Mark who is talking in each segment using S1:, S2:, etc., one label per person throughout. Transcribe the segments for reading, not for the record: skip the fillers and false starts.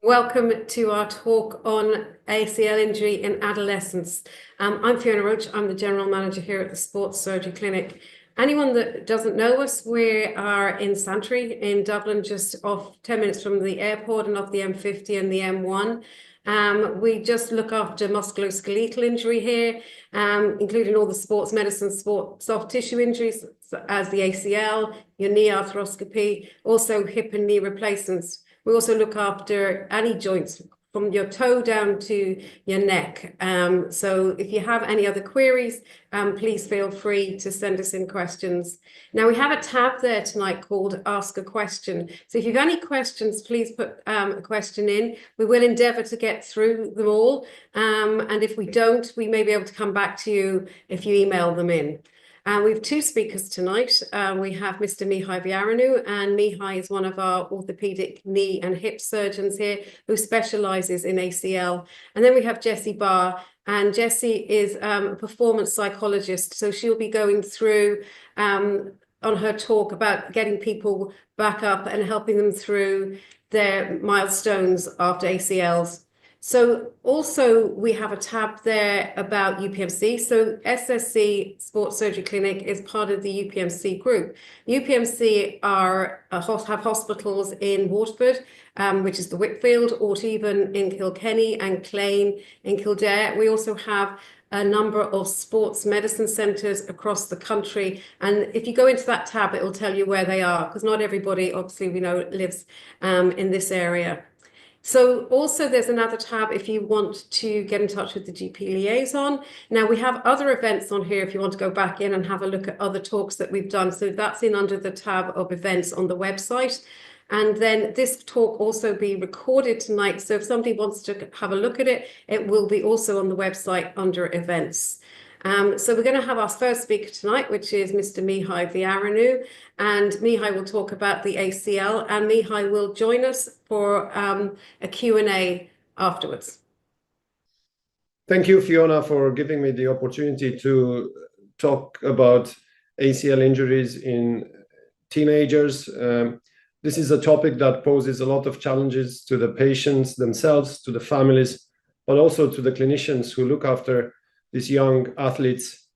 S1: Welcome to our talk on ACL injury in adolescents. I'm Fiona Roach. I'm the General Manager here at the Sports Surgery Clinic. Anyone that doesn't know us, we are in Santry in Dublin, just off 10 minutes from the airport and off the M50 and the M1. We just look after musculoskeletal injury here, including all the sports medicine, soft tissue injuries, as the ACL, your knee arthroscopy, also hip and knee replacements. We also look after any joints from your toe down to your neck. So if you have any other queries, please feel free to send us in questions. Now, we have a tab there tonight called Ask a Question. So if you've any questions, please put a question in. We will endeavour to get through them all. And if we don't, we may be able to come back to you if you email them in. We have two speakers tonight. We have Mr. Mihai Vioreanu, and Mihai is one of our orthopaedic knee and hip surgeons here who specialises in ACL. And then we have Jessie Barr, and Jessie is a performance psychologist. So she'll be going through on her talk about getting people back up and helping them through their milestones after ACLs. So also we have a tab there about UPMC. So SSC Sports Surgery Clinic is part of the UPMC group. UPMC have hospitals in Waterford, which is the Whitfield, or even in Kilkenny and Clane in Kildare. We also have a number of sports medicine centres across the country. And if you go into that tab, it will tell you where they are, because not everybody, obviously, we know, lives in this area. So also there's another tab if you want to get in touch with the GP liaison. Now we have other events on here if you want to go back in and have a look at other talks that we've done. So that's in under the tab of events on the website. And then this talk also be recorded tonight. So if somebody wants to have a look at it, it will be also on the website under events. So we're going to have our first speaker tonight, which is Mr. Mihai Vioreanu, and Mihai will talk about the ACL, and Mihai will join us for a Q&A afterwards.
S2: Thank you, Fiona, for giving me the opportunity to talk about ACL injuries in teenagers. This is a topic that poses a lot of challenges to the patients themselves, to the families, but also to the clinicians who look after these young athletes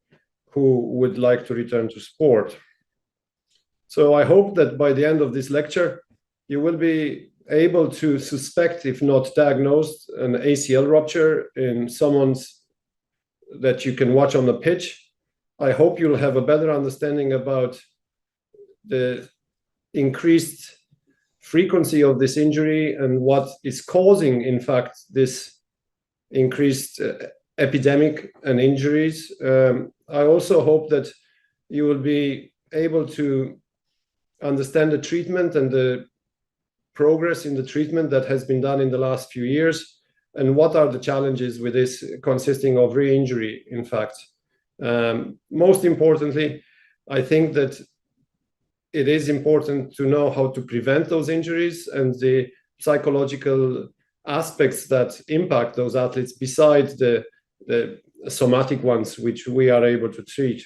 S2: who would like to return to sport. So I hope that by the end of this lecture, you will be able to suspect, if not diagnosed, an ACL rupture in someone's that you can watch on the pitch. I hope you'll have a better understanding about the increased frequency of this injury and what is causing, in fact, this increased epidemic and injuries. I also hope that you will be able to understand the treatment and the progress in the treatment that has been done in the last few years, and what are the challenges with this, consisting of re-injury, in fact. Most importantly, I think that it is important to know how to prevent those injuries and the psychological aspects that impact those athletes besides the somatic ones, which we are able to treat.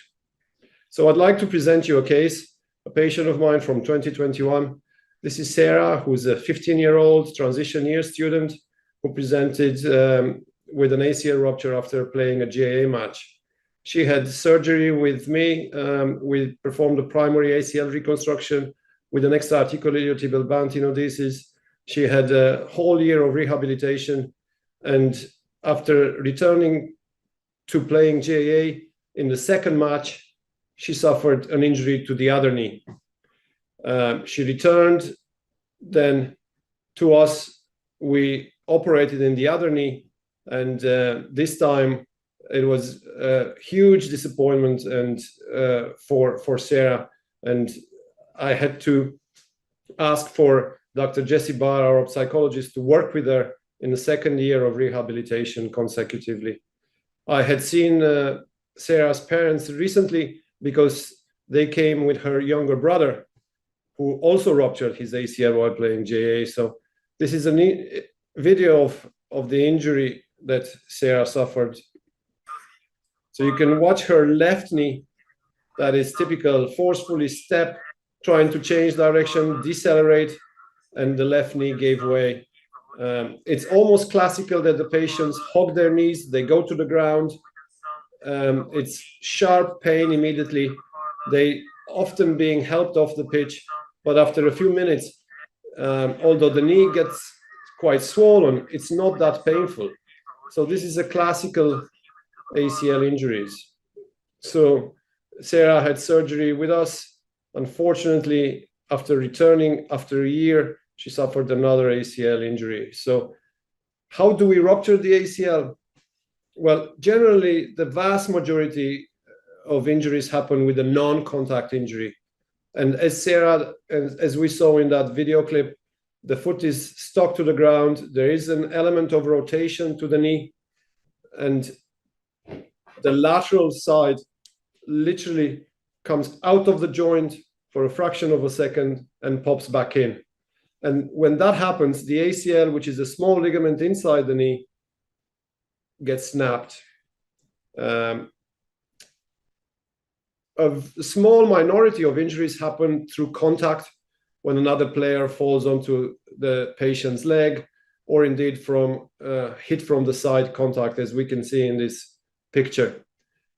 S2: So I'd like to present you a case, a patient of mine from 2021. This is Sarah, who's a 15-year-old transition year student who presented with an ACL rupture after playing a GAA match. She had surgery with me. We performed a primary ACL reconstruction with an extra-articular iliotibial band tenodesis. She had a whole year of rehabilitation, and after returning to playing GAA in the second match, she suffered an injury to the other knee. She returned then to us. We operated in the other knee, and this time it was a huge disappointment and for Sarah. And I had to ask for Dr. Jessie Barr, our psychologist, to work with her in the second year of rehabilitation consecutively. I had seen Sarah's parents recently because they came with her younger brother, who also ruptured his ACL while playing GAA. So this is a video of the injury that Sarah suffered. So you can watch her left knee, that is typical, forcefully step, trying to change direction, decelerate, and the left knee gave way. It's almost classical that the patients hug their knees, they go to the ground. It's sharp pain immediately. They often being helped off the pitch, but after a few minutes, although the knee gets quite swollen, it's not that painful. So this is a classical ACL injuries. So Sarah had surgery with us. Unfortunately, after returning after a year, she suffered another ACL injury. So how do we rupture the ACL? Well, generally, the vast majority of injuries happen with a non-contact injury. And as Sarah, as we saw in that video clip, the foot is stuck to the ground. There is an element of rotation to the knee. And the lateral side literally comes out of the joint for a fraction of a second and pops back in. And when that happens, the ACL, which is a small ligament inside the knee, gets snapped. A small minority of injuries happen through contact when another player falls onto the patient's leg, or indeed from hit from the side contact, as we can see in this picture.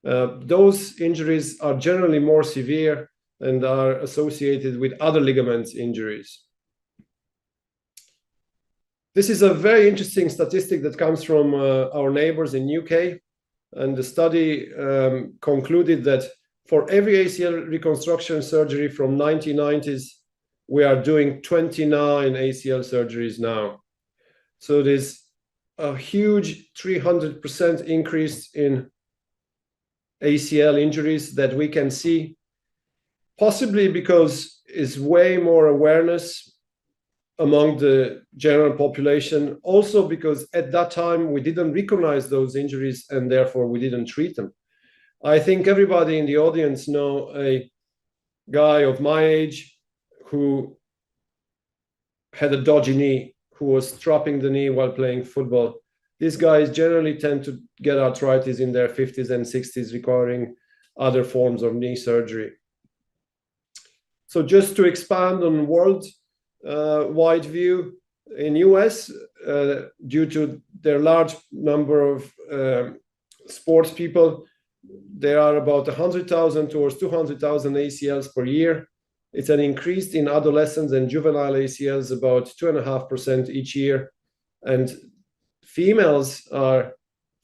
S2: Those injuries are generally more severe and are associated with other ligaments injuries. This is a very interesting statistic that comes from our neighbors in UK, and the study concluded that for every ACL reconstruction surgery from 1990s, we are doing 29 ACL surgeries now. So there's a huge 300% increase in ACL injuries that we can see, possibly because it's way more awareness among the general population, also because at that time we didn't recognize those injuries and therefore we didn't treat them. I think everybody in the audience know a guy of my age who had a dodgy knee, who was strapping the knee while playing football. These guys generally tend to get arthritis in their 50s and 60s, requiring other forms of knee surgery. So just to expand on world-wide view, in US, due to their large number of sports people, there are about 100,000 towards 200,000 ACLs per year. It's an increase in adolescents and juvenile ACLs about 2.5% each year. And females are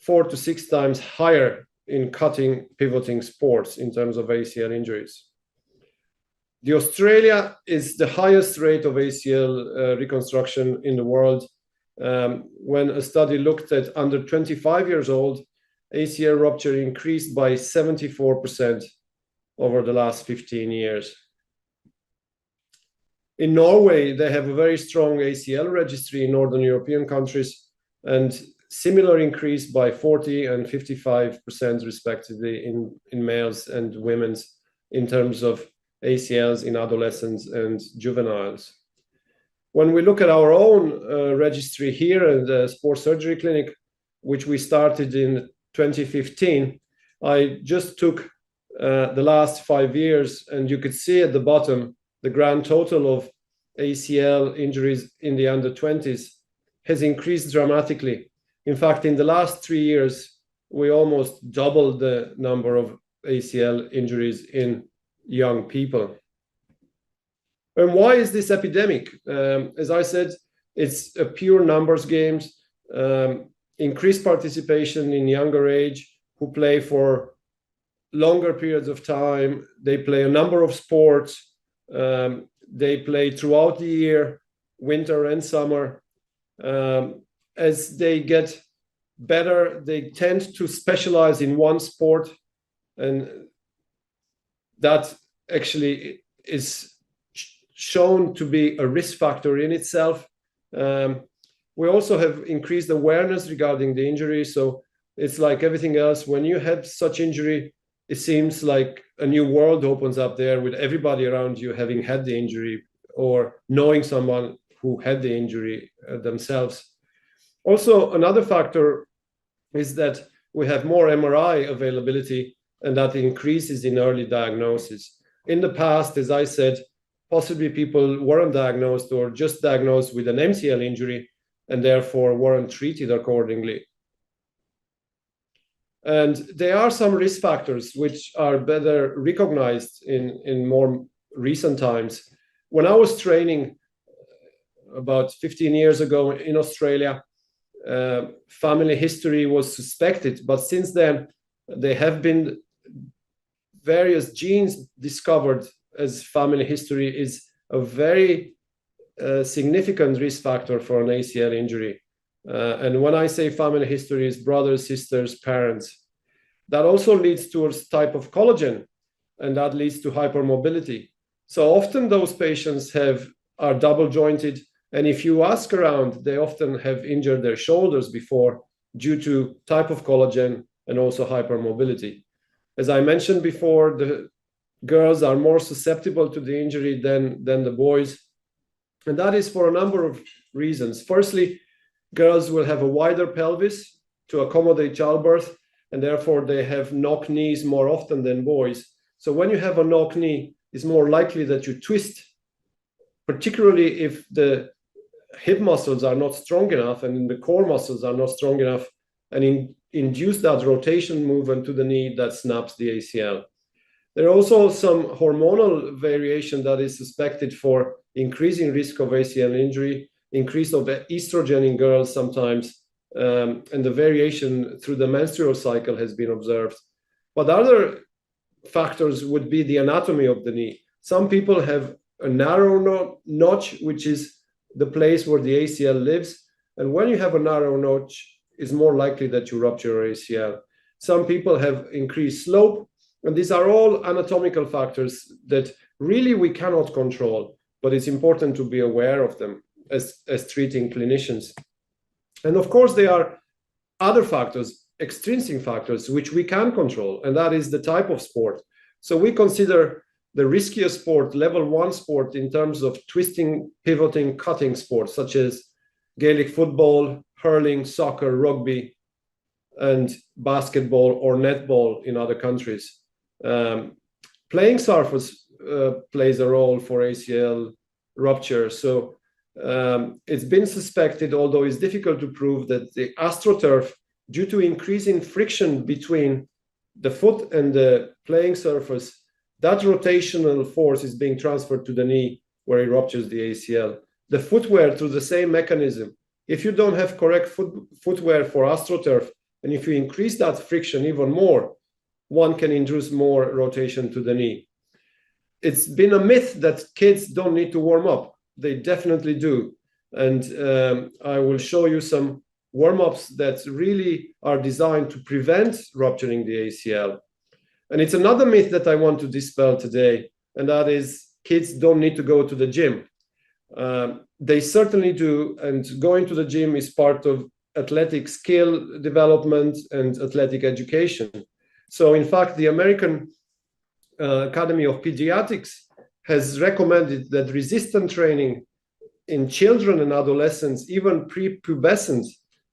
S2: 4 to 6 times higher in cutting, pivoting sports in terms of ACL injuries. The Australia is the highest rate of ACL reconstruction in the world. When a study looked at under 25 years old, ACL rupture increased by 74% over the last 15 years. In Norway, they have a very strong ACL registry in Northern European countries, and similar increase by 40 and 55% respectively in males and women's in terms of ACLs in adolescents and juveniles. When we look at our own registry here at the Sports Surgery Clinic, which we started in 2015, I just took the last 5 years, and you could see at the bottom the grand total of ACL injuries in the under 20s has increased dramatically. In fact, in the last 3 years, we almost doubled the number of ACL injuries in young people. And why is this epidemic? As I said, it's a pure numbers game. Increased participation in younger age, who play for longer periods of time. They play a number of sports. They play throughout the year, winter and summer. As they get better, they tend to specialize in one sport, and that actually is shown to be a risk factor in itself. We also have increased awareness regarding the injury. So it's like everything else. When you have such injury, it seems like a new world opens up there with everybody around you having had the injury or knowing someone who had the injury themselves. Also, another factor is that we have more MRI availability, and that increases in early diagnosis. In the past, as I said, possibly people weren't diagnosed or just diagnosed with an MCL injury, and therefore weren't treated accordingly. And there are some risk factors which are better recognized in more recent times. When I was training about 15 years ago in Australia, family history was suspected, but since then there have been various genes discovered as family history is a very significant risk factor for an ACL injury. And when I say family history, is brothers, sisters, parents. That also leads towards type of collagen, and that leads to hypermobility. So often those patients are double jointed, and if you ask around, they often have injured their shoulders before due to type of collagen and also hypermobility. As I mentioned before, the girls are more susceptible to the injury than the boys. And that is for a number of reasons. Firstly, girls will have a wider pelvis to accommodate childbirth, and therefore they have knock knees more often than boys. So when you have a knock knee, it's more likely that you twist, particularly if the hip muscles are not strong enough and the core muscles are not strong enough, and induce that rotation movement to the knee that snaps the ACL. There are also some hormonal variation that is suspected for increasing risk of ACL injury, increase of estrogen in girls sometimes, and the variation through the menstrual cycle has been observed. But other factors would be the anatomy of the knee. Some people have a narrow notch, which is the place where the ACL lives. And when you have a narrow notch, it's more likely that you rupture your ACL. Some people have increased slope, and these are all anatomical factors that really we cannot control, but it's important to be aware of them as treating clinicians. And of course, there are other factors, extrinsic factors, which we can control, and that is the type of sport. So we consider the riskiest sport, level 1 sport, in terms of twisting, pivoting, cutting sports, such as Gaelic football, hurling, soccer, rugby, and basketball or netball in other countries. Playing surface plays a role for ACL rupture. So it's been suspected, although it's difficult to prove, that the AstroTurf, due to increasing friction between the foot and the playing surface, that rotational force is being transferred to the knee where it ruptures the ACL. The footwear, through the same mechanism. If you don't have correct footwear for AstroTurf, and if you increase that friction even more, one can induce more rotation to the knee. It's been a myth that kids don't need to warm up. They definitely do. And I will show you some warm-ups that really are designed to prevent rupturing the ACL. And it's another myth that I want to dispel today, and that is kids don't need to go to the gym. They certainly do, and going to the gym is part of athletic skill development and athletic education. So in fact, the American Academy of Pediatrics has recommended that resistant training in children and adolescents, even prepubescent,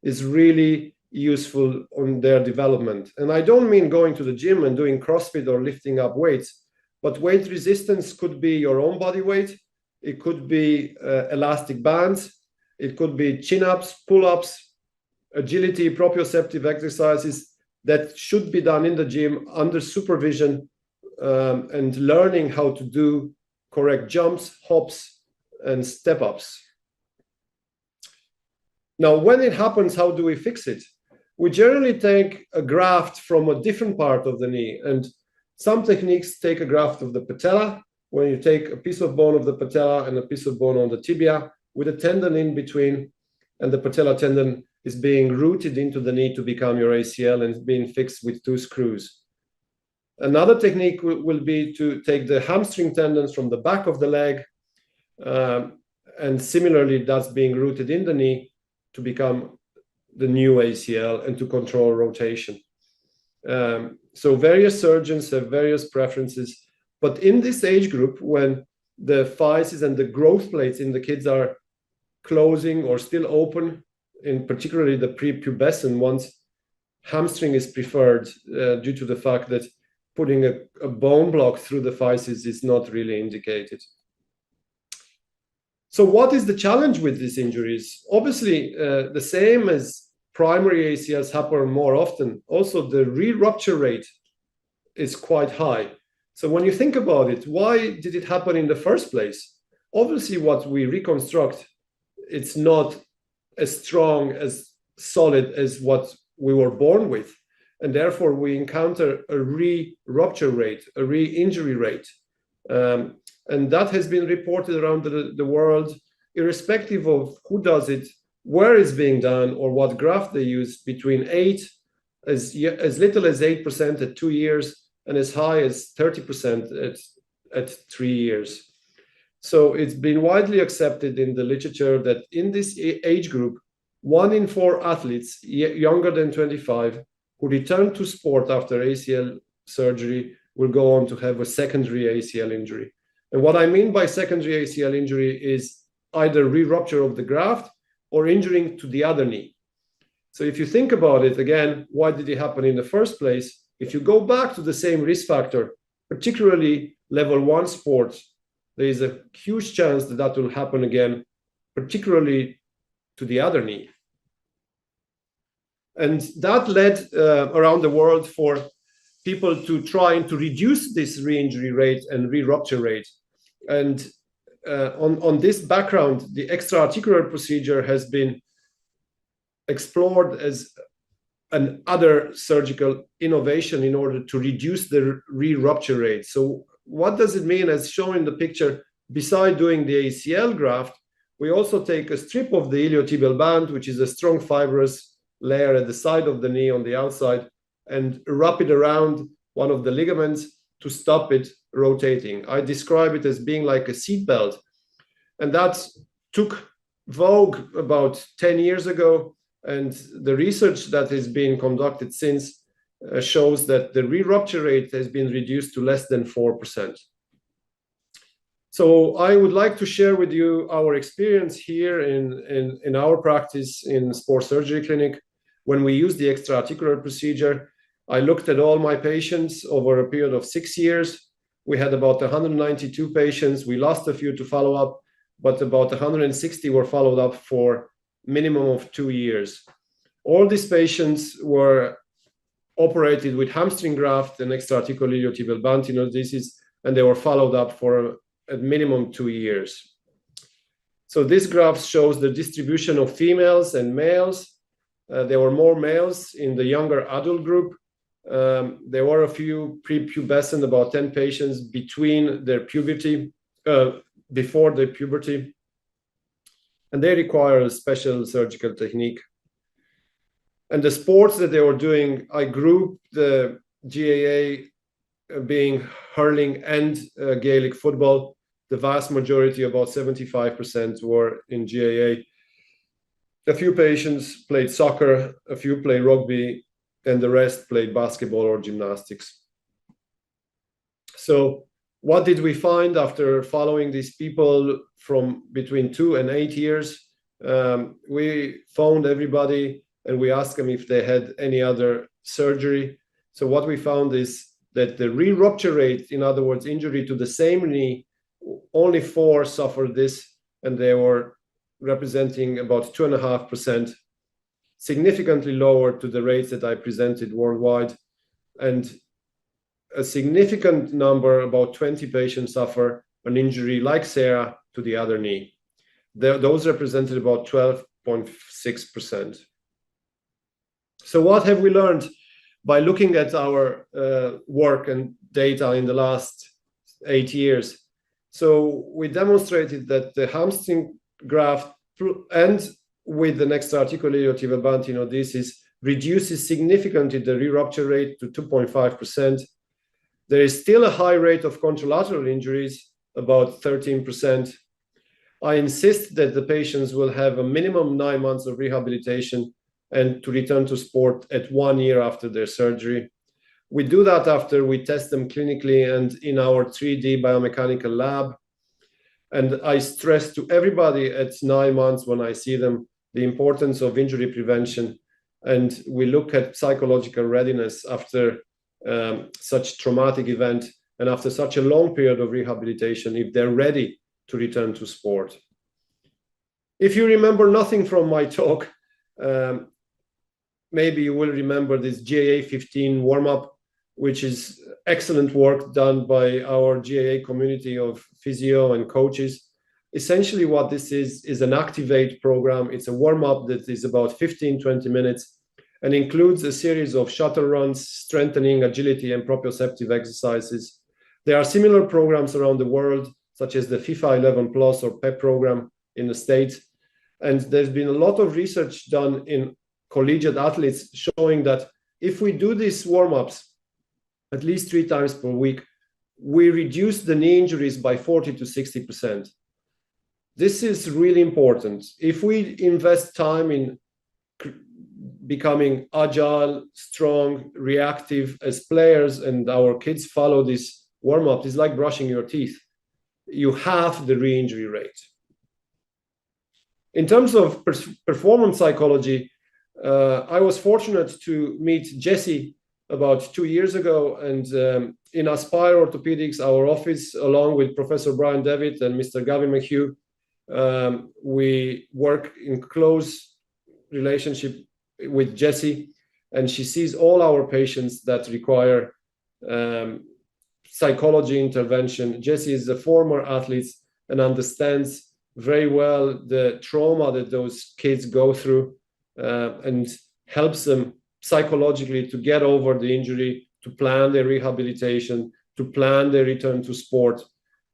S2: is really useful on their development. And I don't mean going to the gym and doing CrossFit or lifting up weights, but weight resistance could be your own body weight. It could be elastic bands. It could be chin-ups, pull-ups, agility, proprioceptive exercises that should be done in the gym under supervision, and learning how to do correct jumps, hops, and step-ups. Now, when it happens, how do we fix it? We generally take a graft from a different part of the knee, and some techniques take a graft of the patella, when you take a piece of bone of the patella and a piece of bone on the tibia with a tendon in between, and the patella tendon is being rooted into the knee to become your ACL and being fixed with 2 screws. Another technique will be to take the hamstring tendons from the back of the leg, and similarly, that's being rooted in the knee to become the new ACL and to control rotation. So various surgeons have various preferences, but in this age group, when the physis and the growth plates in the kids are closing or still open, in particularly the prepubescent ones, hamstring is preferred due to the fact that putting a bone block through the physis is not really indicated. So what is the challenge with these injuries? Obviously, the same as primary ACLs happen more often. Also, the re-rupture rate is quite high. So when you think about it, why did it happen in the first place? Obviously, what we reconstruct, it's not as strong, as solid as what we were born with. And therefore, we encounter a re-rupture rate, a re-injury rate. And that has been reported around the world, irrespective of who does it, where it's being done, or what graft they use, between as little as 8% at 2 years, and as high as 30% at 3 years. So it's been widely accepted in the literature that in this age group, 1 in 4 athletes younger than 25 who return to sport after ACL surgery will go on to have a secondary ACL injury. And what I mean by secondary ACL injury is either re-rupture of the graft or injuring to the other knee. So if you think about it, again, why did it happen in the first place? If you go back to the same risk factor, particularly level 1 sports, there is a huge chance that that will happen again, particularly to the other knee. And that led around the world for people to try to reduce this re-injury rate and re-rupture rate. And on this background, the extra-articular procedure has been explored as an other surgical innovation in order to reduce the re-rupture rate. So what does it mean? As shown in the picture, beside doing the ACL graft, we also take a strip of the iliotibial band, which is a strong fibrous layer at the side of the knee on the outside, and wrap it around one of the ligaments to stop it rotating. I describe it as being like a seat belt. And that took vogue about 10 years ago. And the research that has been conducted since shows that the re-rupture rate has been reduced to less than 4%. So I would like to share with you our experience here in our practice in Sports Surgery Clinic. When we use the extra-articular procedure, I looked at all my patients over a period of 6 years. We had about 192 patients. We lost a few to follow up, but about 160 were followed up for minimum of 2 years. All these patients were operated with hamstring graft and extra-articular iliotibial band tenodesis, and they were followed up for at minimum 2 years. So this graph shows the distribution of females and males. There were more males in the younger adult group. There were a few prepubescent, about 10 patients between their puberty, before their puberty, and they require a special surgical technique. And the sports that they were doing, I grouped the GAA being hurling and Gaelic football. The vast majority, about 75%, were in GAA. A few patients played soccer, a few played rugby, and the rest played basketball or gymnastics. So what did we find after following these people from between 2 and 8 years? We phoned everybody and we asked them if they had any other surgery. So what we found is that the re-rupture rate, in other words, injury to the same knee, only 4 suffered this, and they were representing about 2.5%, significantly lower to the rates that I presented worldwide. And a significant number, about 20 patients, suffer an injury like Sarah to the other knee. Those represented about 12.6%. So what have we learned by looking at our work and data in the last 8 years? So we demonstrated that the hamstring graft and with the extra-articular iliotibial band tenodesis reduces significantly the re-rupture rate to 2.5%. There is still a high rate of contralateral injuries, about 13%. I insist that the patients will have a minimum 9 months of rehabilitation and to return to sport at 1 year after their surgery. We do that after we test them clinically and in our 3D biomechanical lab. And I stress to everybody at 9 months when I see them the importance of injury prevention. And we look at psychological readiness after such traumatic event and after such a long period of rehabilitation, if they're ready to return to sport. If you remember nothing from my talk, maybe you will remember this GAA 15 warm-up, which is excellent work done by our GAA community of physio and coaches. Essentially what this is an activate program. It's a warm-up that is about 15-20 minutes and includes a series of shuttle runs, strengthening agility and proprioceptive exercises. There are similar programs around the world, such as the FIFA 11 Plus or PEP program in the States. And there's been a lot of research done in collegiate athletes showing that if we do these warm-ups at least 3 times per week, we reduce the knee injuries by 40 to 60%. This is really important. If we invest time in becoming agile, strong, reactive as players, and our kids follow this warm-up, it's like brushing your teeth. You halve the re-injury rate. In terms of performance psychology, I was fortunate to meet Jessie about 2 years ago, and in Aspire Orthopaedics, our office, along with Professor Brian Devitt and Mr. Gavin McHugh, we work in close relationship with Jessie, and she sees all our patients that require psychology intervention. Jessie is a former athlete and understands very well the trauma that those kids go through, and helps them psychologically to get over the injury, to plan their rehabilitation, to plan their return to sport,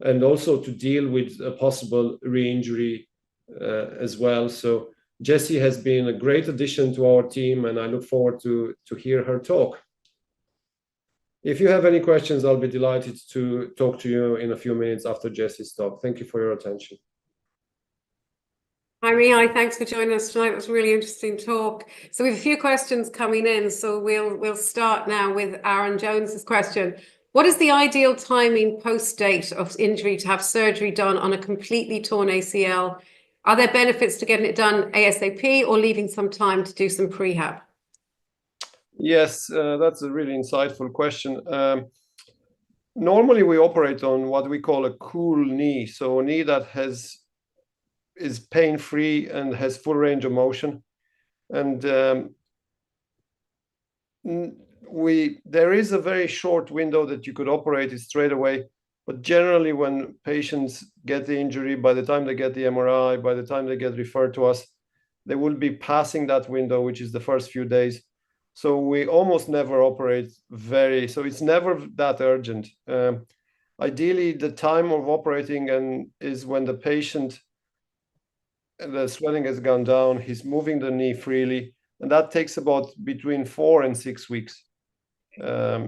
S2: and also to deal with a possible re-injury as well. So Jessie has been a great addition to our team, and I look forward to hear her talk. If you have any questions, I'll be delighted to talk to you in a few minutes after Jessie's talk. Thank you for your attention.
S1: Hi, Mihai. Thanks for joining us tonight. It was a really interesting talk. So we have a few questions coming in. So we'll start now with Aaron Jones's question. What is the ideal timing post-date of injury to have surgery done on a completely torn ACL? Are there benefits to getting it done ASAP or leaving some time to do some prehab?
S2: Yes, that's a really insightful question. Normally we operate on what we call a cool knee, so a knee that is pain-free and has full range of motion. And there is a very short window that you could operate it straight away. But generally, when patients get the injury, by the time they get the MRI, by the time they get referred to us, they will be passing that window, which is the first few days. So we almost never operate so it's never that urgent. Ideally, the time of operating is when the patient, the swelling has gone down, he's moving the knee freely, and that takes about between 4 and 6 weeks.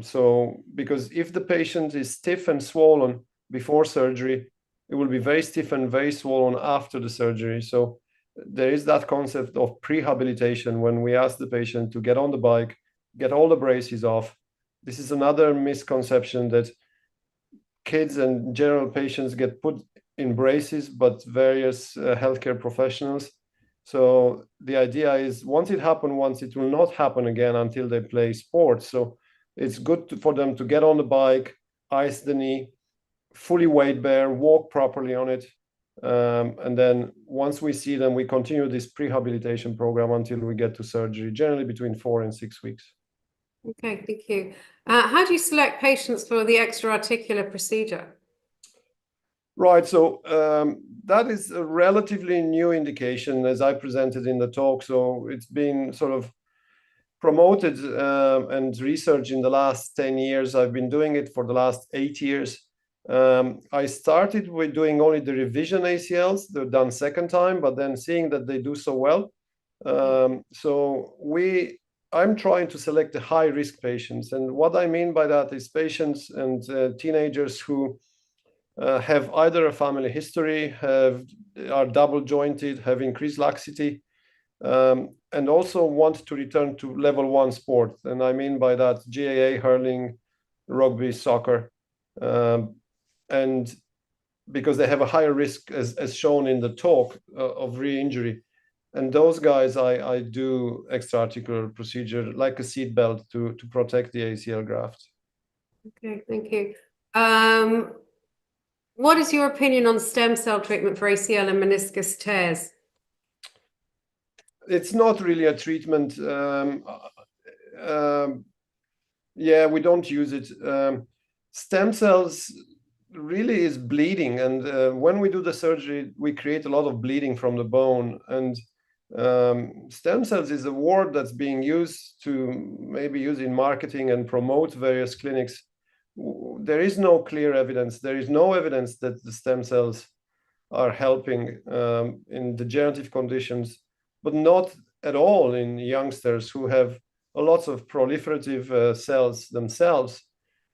S2: So because if the patient is stiff and swollen before surgery, it will be very stiff and very swollen after the surgery. So there is that concept of prehabilitation when we ask the patient to get on the bike, get all the braces off. This is another misconception that kids and general patients get put in braces, but various healthcare professionals. So the idea is once it happened once, it will not happen again until they play sports. So it's good for them to get on the bike, ice the knee, fully weight bear, walk properly on it. And then once we see them, we continue this prehabilitation program until we get to surgery, generally between 4 and 6 weeks.
S1: Okay, thank you. How do you select patients for the extra-articular procedure?
S2: Right, so that is a relatively new indication, as I presented in the talk. So it's been sort of promoted and researched in the last 10 years. I've been doing it for the last 8 years. I started with doing only the revision ACLs. They're done second time, but then seeing that they do so well. I'm trying to select the high-risk patients. And what I mean by that is patients and teenagers who have either a family history, are double jointed, have increased laxity, and also want to return to level 1 sport. And I mean by that GAA, hurling, rugby, soccer, and because they have a higher risk, as shown in the talk, of re-injury. And those guys, I do extra-articular procedure like a seat belt to protect the ACL graft.
S1: Okay, thank you. What is your opinion on stem cell treatment for ACL and meniscus tears?
S2: It's not really a treatment. Yeah, we don't use it. Stem cells really is bleeding, and when we do the surgery, we create a lot of bleeding from the bone. And stem cells is a word that's being used to maybe use in marketing and promote various clinics. There is no clear evidence. There is no evidence that the stem cells are helping in degenerative conditions, but not at all in youngsters who have lots of proliferative cells themselves.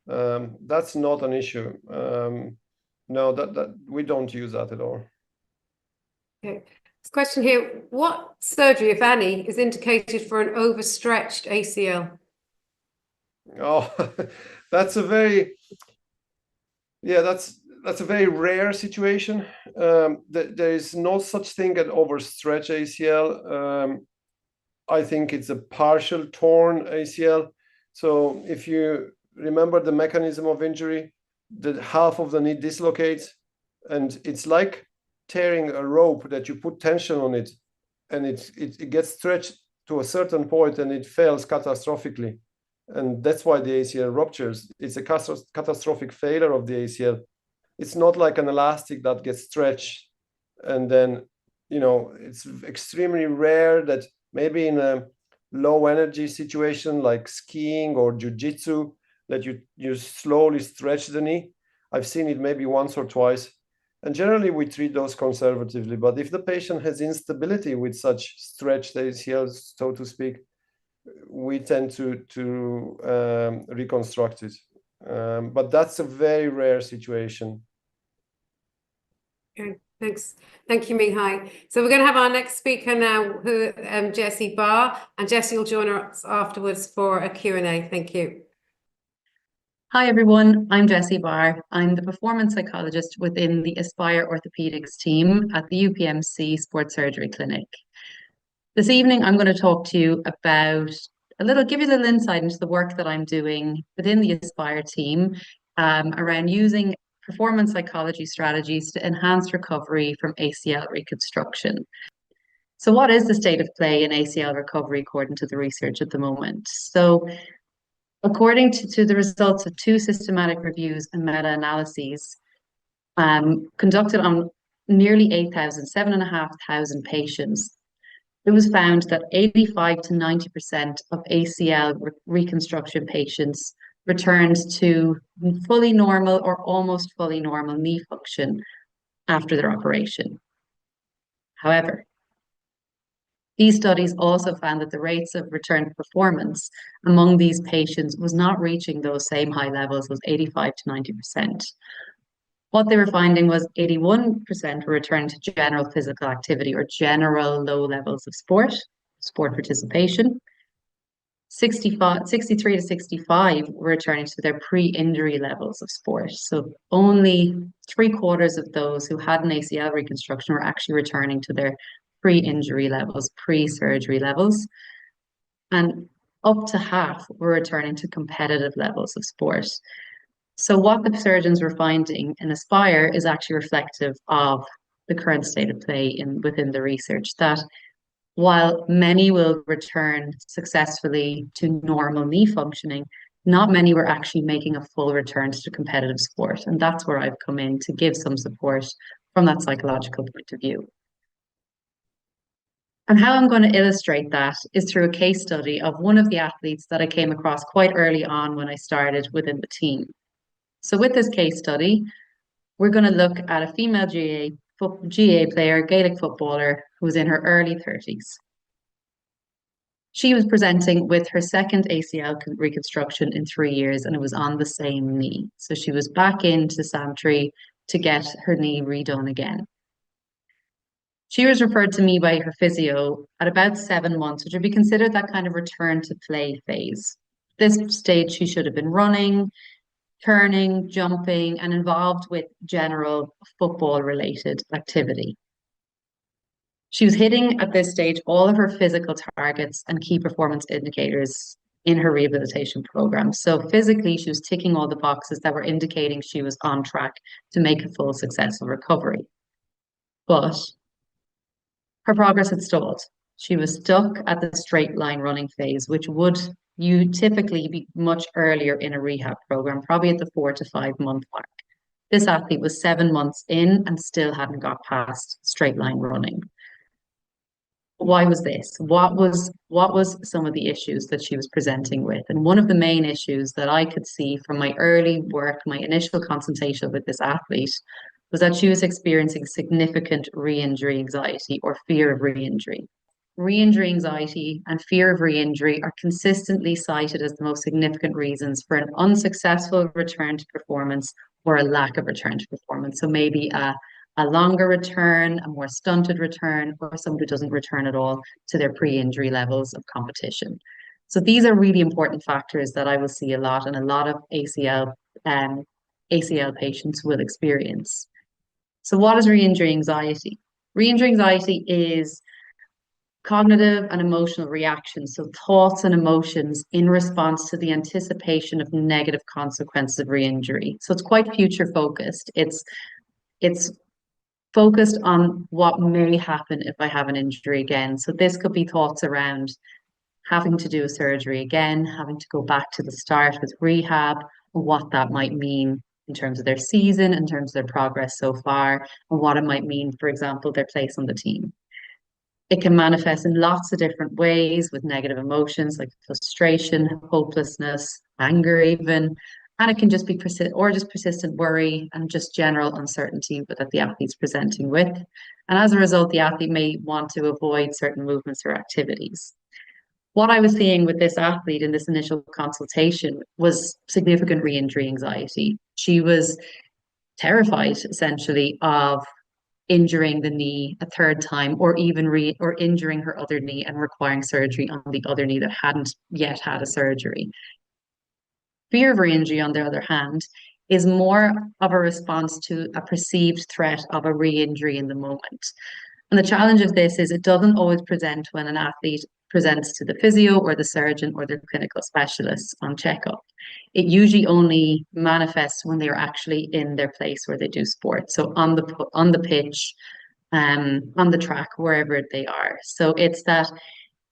S2: That's not an issue. No, that we don't use that at all.
S1: Okay. This question here, what surgery, if any, is indicated for an overstretched ACL?
S2: Oh, that's a very, yeah, that's a very rare situation. There is no such thing as overstretched ACL. I think it's a partial torn ACL. So if you remember the mechanism of injury, the half of the knee dislocates, and it's like tearing a rope that you put tension on it, and it gets stretched to a certain point and it fails catastrophically. And that's why the ACL ruptures. It's a catastrophic failure of the ACL. It's not like an elastic that gets stretched and then, it's extremely rare that maybe in a low energy situation like skiing or jiu-jitsu that you slowly stretch the knee. I've seen it maybe once or twice. And generally we treat those conservatively. But if the patient has instability with such stretched ACLs, so to speak, we tend to reconstruct it. But that's a very rare situation.
S1: Okay, thanks. Thank you, Mihai. So we're going to have our next speaker now, who Jessie Barr, and Jessie will join us afterwards for a Q&A. Thank you.
S3: Hi everyone, I'm Jessie Barr. I'm the performance psychologist within the Aspire Orthopaedics team at the UPMC Sports Surgery Clinic. This evening, I'm going to talk to you about give you a little insight into the work that I'm doing within the Aspire team around using performance psychology strategies to enhance recovery from ACL reconstruction. So what is the state of play in ACL recovery according to the research at the moment? So according to the results of 2 systematic reviews and meta-analyses conducted on nearly 7,500 patients, it was found that 85 to 90% of ACL reconstruction patients returned to fully normal or almost fully normal knee function after their operation. However, these studies also found that the rates of return to performance among these patients was not reaching those same high levels as 85 to 90%. What they were finding was 81% were returning to general physical activity or general low levels of sport participation. 63 to 65 were returning to their pre-injury levels of sport. So only 3/4 of those who had an ACL reconstruction were actually returning to their pre-injury levels, pre-surgery levels. And up to half were returning to competitive levels of sport. So what the surgeons were finding in Aspire is actually reflective of the current state of play within the research, that while many will return successfully to normal knee functioning, not many were actually making a full return to competitive sport. And that's where I've come in to give some support from that psychological point of view. And how I'm going to illustrate that is through a case study of one of the athletes that I came across quite early on when I started within the team. So with this case study, we're going to look at a female GA player, Gaelic footballer, who was in her early 30s. She was presenting with her second ACL reconstruction in 3 years, and it was on the same knee. So she was back into Santry to get her knee redone again. She was referred to me by her physio at about 7 months, which would be considered that kind of return to play phase. At this stage, she should have been running, turning, jumping, and involved with general football-related activity. She was hitting at this stage all of her physical targets and key performance indicators in her rehabilitation program. So physically, she was ticking all the boxes that were indicating she was on track to make a full successful recovery. But her progress had stalled. She was stuck at the straight line running phase, which would you typically be much earlier in a rehab program, probably at the 4 to 5 month mark. This athlete was 7 months in and still hadn't got past straight line running. Why was this? What was some of the issues that she was presenting with? And one of the main issues that I could see from my early work, my initial consultation with this athlete, was that she was experiencing significant re-injury anxiety or fear of re-injury. Re-injury anxiety and fear of re-injury are consistently cited as the most significant reasons for an unsuccessful return to performance or a lack of return to performance. So maybe a longer return, a more stunted return, or somebody who doesn't return at all to their pre-injury levels of competition. So these are really important factors that I will see a lot, and a lot of ACL patients will experience. So what is re-injury anxiety? Re-injury anxiety is cognitive and emotional reactions, so thoughts and emotions in response to the anticipation of negative consequences of re-injury. So it's quite future focused. It's focused on what may happen if I have an injury again. So this could be thoughts around having to do a surgery again, having to go back to the start with rehab, and what that might mean in terms of their season, in terms of their progress so far, and what it might mean, for example, their place on the team. It can manifest in lots of different ways with negative emotions like frustration, hopelessness, anger even, and it can just be persistent worry and just general uncertainty that the athlete's presenting with. And as a result, the athlete may want to avoid certain movements or activities. What I was seeing with this athlete in this initial consultation was significant re-injury anxiety. She was terrified essentially of injuring the knee a third time, or even injuring her other knee and requiring surgery on the other knee that hadn't yet had a surgery. Fear of re-injury, on the other hand, is more of a response to a perceived threat of a re-injury in the moment. And the challenge of this is it doesn't always present when an athlete presents to the physio or the surgeon or their clinical specialists on checkup. It usually only manifests when they're actually in their place where they do sport. So on the pitch, on the track, wherever they are. So it's that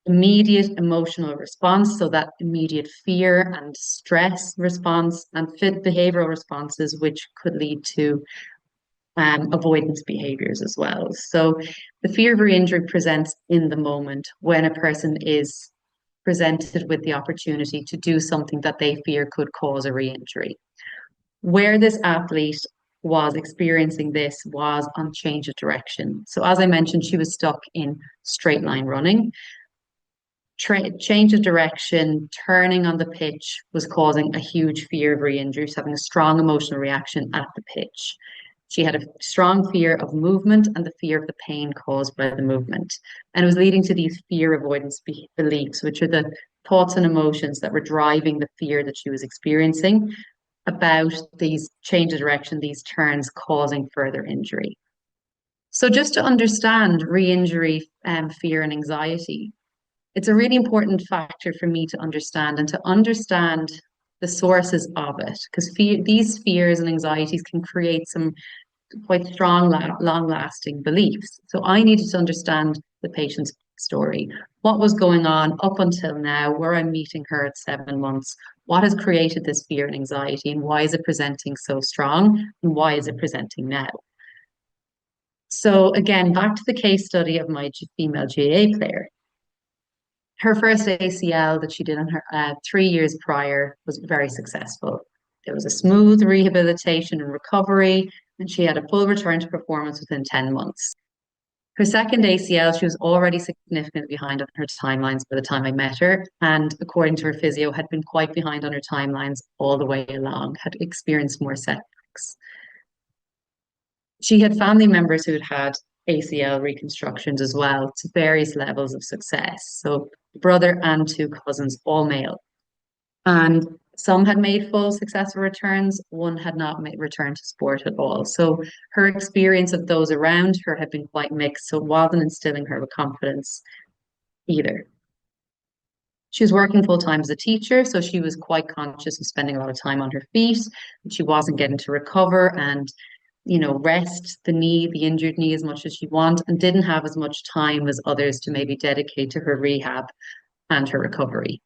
S3: immediate emotional response, so that immediate fear and stress response, and fit behavioral responses, which could lead to avoidance behaviors as well. So the fear of re-injury presents in the moment when a person is presented with the opportunity to do something that they fear could cause a re-injury. Where this athlete was experiencing this was on change of direction. So as I mentioned, she was stuck in straight line running. Change of direction, turning on the pitch was causing a huge fear of re-injury, so having a strong emotional reaction at the pitch. She had a strong fear of movement and the fear of the pain caused by the movement. And it was leading to these fear avoidance beliefs, which are the thoughts and emotions that were driving the fear that she was experiencing about these change of direction, these turns causing further injury. So just to understand re-injury fear and anxiety, it's a really important factor for me to understand, and to understand the sources of it, because these fears and anxieties can create some quite strong, long-lasting beliefs. So I needed to understand the patient's story. What was going on up until now, where I'm meeting her at 7 months? What has created this fear and anxiety, and why is it presenting so strong, and why is it presenting now? So again, back to the case study of my female GAA player. Her first ACL that she did on her 3 years prior was very successful. There was a smooth rehabilitation and recovery, and she had a full return to performance within 10 months. Her second ACL, she was already significantly behind on her timelines by the time I met her, and according to her physio, had been quite behind on her timelines all the way along, had experienced more setbacks. She had family members who had had ACL reconstructions as well, to various levels of success. So brother and 2 cousins, all male. And some had made full successful returns, one had not returned to sport at all. So her experience of those around her had been quite mixed, so it wasn't instilling her with confidence either. She was working full-time as a teacher, so she was quite conscious of spending a lot of time on her feet, and she wasn't getting to recover, and rest the injured knee as much as she wanted, and didn't have as much time as others to maybe dedicate to her rehab and her recovery.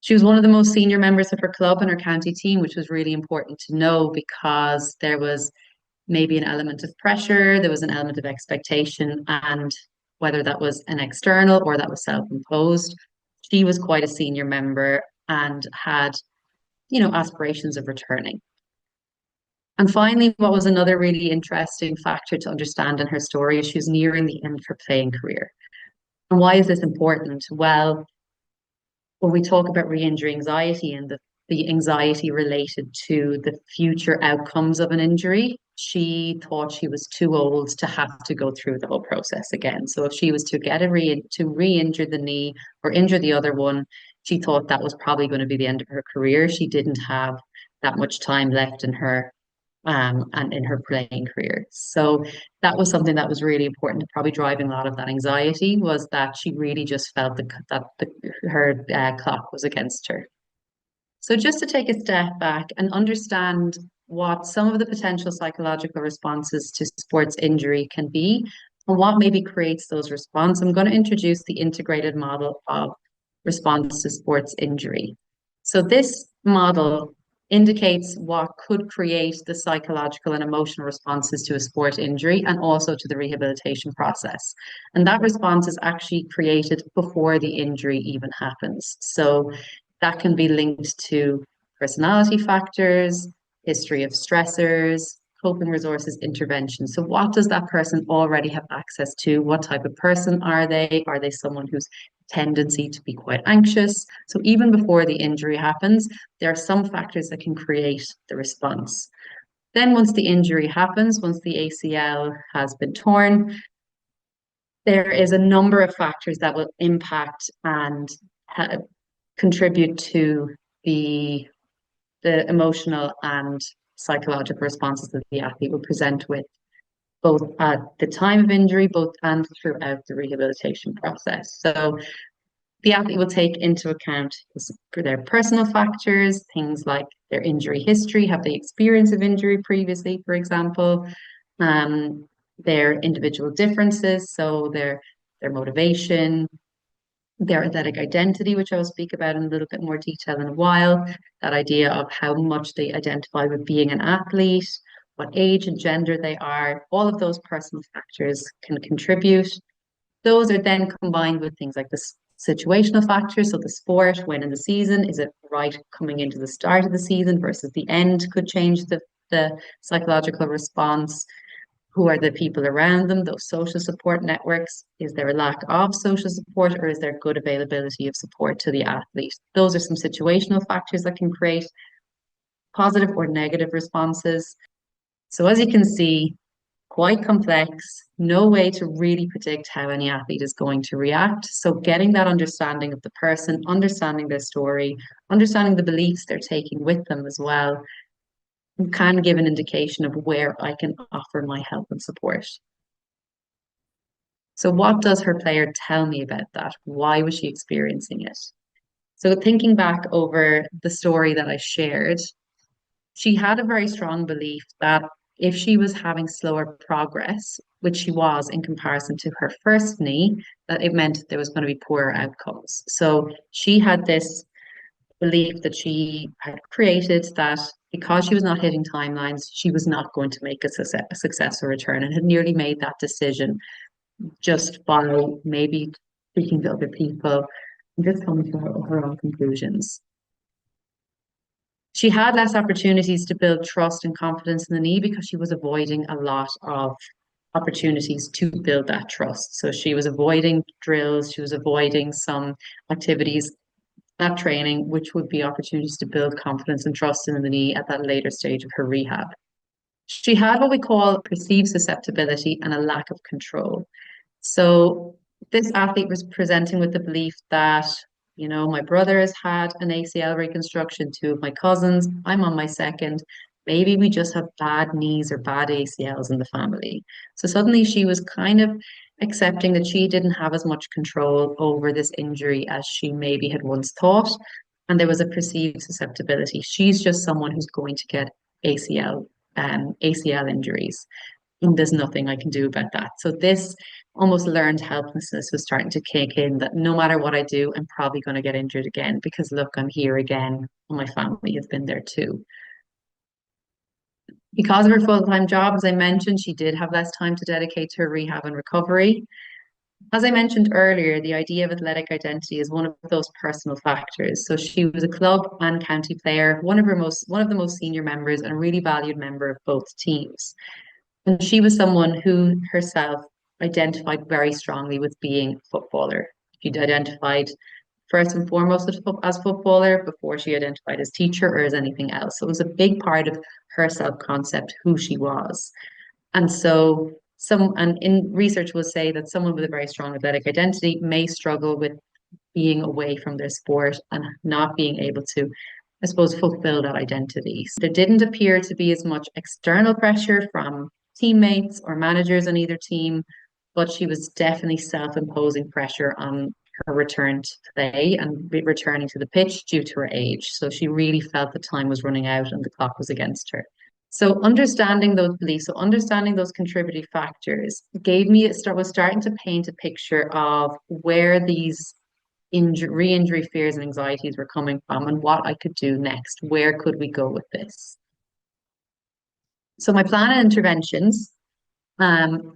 S3: She was one of the most senior members of her club and her county team, which was really important to know, because there was maybe an element of pressure, there was an element of expectation, and whether that was an external or that was self-imposed, she was quite a senior member and had, aspirations of returning. And finally, what was another really interesting factor to understand in her story is she was nearing the end of her playing career. And why is this important? Well, when we talk about re-injury anxiety and the anxiety related to the future outcomes of an injury, she thought she was too old to have to go through the whole process again. So if she was to get to re-injure the knee or injure the other one, she thought that was probably going to be the end of her career. She didn't have that much time left in her and in her playing career. So that was something that was really important, probably driving a lot of that anxiety, was that she really just felt that her clock was against her. So just to take a step back and understand what some of the potential psychological responses to sports injury can be and what maybe creates those responses, I'm going to introduce the integrated model of response to sports injury. So this model indicates what could create the psychological and emotional responses to a sport injury and also to the rehabilitation process. And that response is actually created before the injury even happens. So that can be linked to personality factors, history of stressors, coping resources, intervention. So what does that person already have access to? What type of person are they? Are they someone who's tendency to be quite anxious? So even before the injury happens, there are some factors that can create the response. Then once the injury happens, once the ACL has been torn, there is a number of factors that will impact and contribute to the emotional and psychological responses that the athlete will present with, both at the time of injury, both and throughout the rehabilitation process. So the athlete will take into account for their personal factors, things like their injury history, have they experienced of injury previously, for example, their individual differences, so their motivation, their athletic identity, which I will speak about in a little bit more detail in a while, that idea of how much they identify with being an athlete, what age and gender they are, all of those personal factors can contribute. Those are then combined with things like the situational factors, so the sport, when in the season, is it right coming into the start of the season versus the end could change the psychological response. Who are the people around them, those social support networks? Is there a lack of social support, or is there good availability of support to the athlete? Those are some situational factors that can create positive or negative responses. So as you can see, quite complex, no way to really predict how any athlete is going to react. So getting that understanding of the person, understanding their story, understanding the beliefs they're taking with them as well, can give an indication of where I can offer my help and support. So what does her player tell me about that? Why was she experiencing it? So thinking back over the story that I shared, she had a very strong belief that if she was having slower progress, which she was in comparison to her first knee, that it meant there was going to be poorer outcomes. So she had this belief that she had created, that because she was not hitting timelines, she was not going to make a successful return, and had nearly made that decision just by maybe speaking to other people and just coming to her own conclusions. She had less opportunities to build trust and confidence in the knee because she was avoiding a lot of opportunities to build that trust. So she was avoiding drills, she was avoiding some activities at training, which would be opportunities to build confidence and trust in the knee at that later stage of her rehab. She had what we call perceived susceptibility and a lack of control. So this athlete was presenting with the belief that, my brother has had an ACL reconstruction, 2 of my cousins, I'm on my second, maybe we just have bad knees or bad ACLs in the family. So suddenly she was kind of accepting that she didn't have as much control over this injury as she maybe had once thought. And there was a perceived susceptibility. She's just someone who's going to get ACL ACL injuries. And there's nothing I can do about that. So this almost learned helplessness was starting to kick in, that no matter what I do, I'm probably going to get injured again, because look, I'm here again, and my family have been there too. Because of her full-time job, as I mentioned, she did have less time to dedicate to her rehab and recovery. As I mentioned earlier, the idea of athletic identity is one of those personal factors. So she was a club and county player, one of the most senior members, and a really valued member of both teams. And she was someone who herself identified very strongly with being a footballer. She'd identified first and foremost as footballer before she identified as teacher or as anything else. So it was a big part of her self-concept, who she was. And so in research will say that someone with a very strong athletic identity may struggle with being away from their sport and not being able to, I suppose, fulfill that identity. So there didn't appear to be as much external pressure from teammates or managers on either team, but she was definitely self-imposing pressure on her return to play and returning to the pitch due to her age. So she really felt the time was running out and the clock was against her. So understanding those beliefs, so understanding those contributing factors was starting to paint a picture of where these re-injury fears and anxieties were coming from and what I could do next. Where could we go with this? So my plan and interventions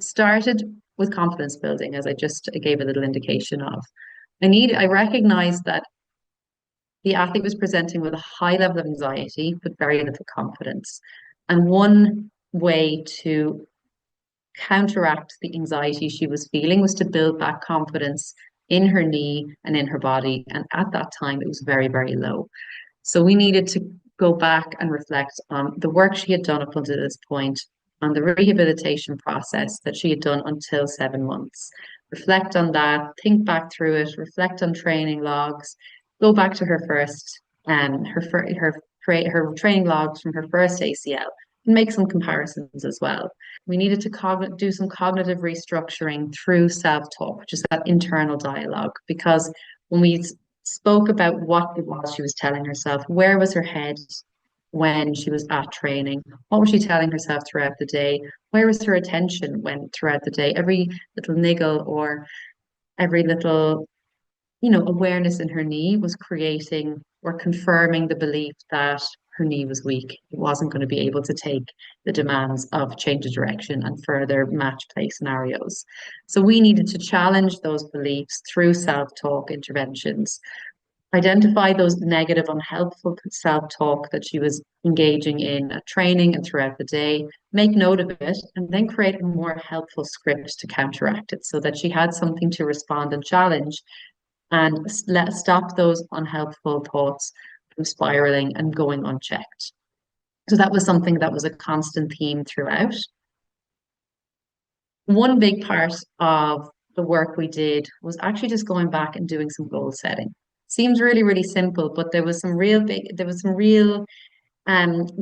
S3: started with confidence building, as I just gave a little indication of. I recognized that the athlete was presenting with a high level of anxiety, but very little confidence. And one way to counteract the anxiety she was feeling was to build back confidence in her knee and in her body. And at that time, it was very, very low. So we needed to go back and reflect on the work she had done up until this point, on the rehabilitation process that she had done until 7 months. Reflect on that, think back through it, reflect on training logs, go back to her first, her training logs from her first ACL, and make some comparisons as well. We needed to do some cognitive restructuring through self-talk, which is that internal dialogue, because when we spoke about what it was she was telling herself, where was her head when she was at training? What was she telling herself throughout the day? Where was her attention throughout the day? Every little niggle or every little, awareness in her knee was creating or confirming the belief that her knee was weak. It wasn't going to be able to take the demands of change of direction and further match play scenarios. So we needed to challenge those beliefs through self-talk interventions, identify those negative, unhelpful self-talk that she was engaging in at training and throughout the day, make note of it, and then create a more helpful script to counteract it so that she had something to respond and challenge and stop those unhelpful thoughts from spiraling and going unchecked. So that was something that was a constant theme throughout. One big part of the work we did was actually just going back and doing some goal setting. Seems really, really simple, but there was some real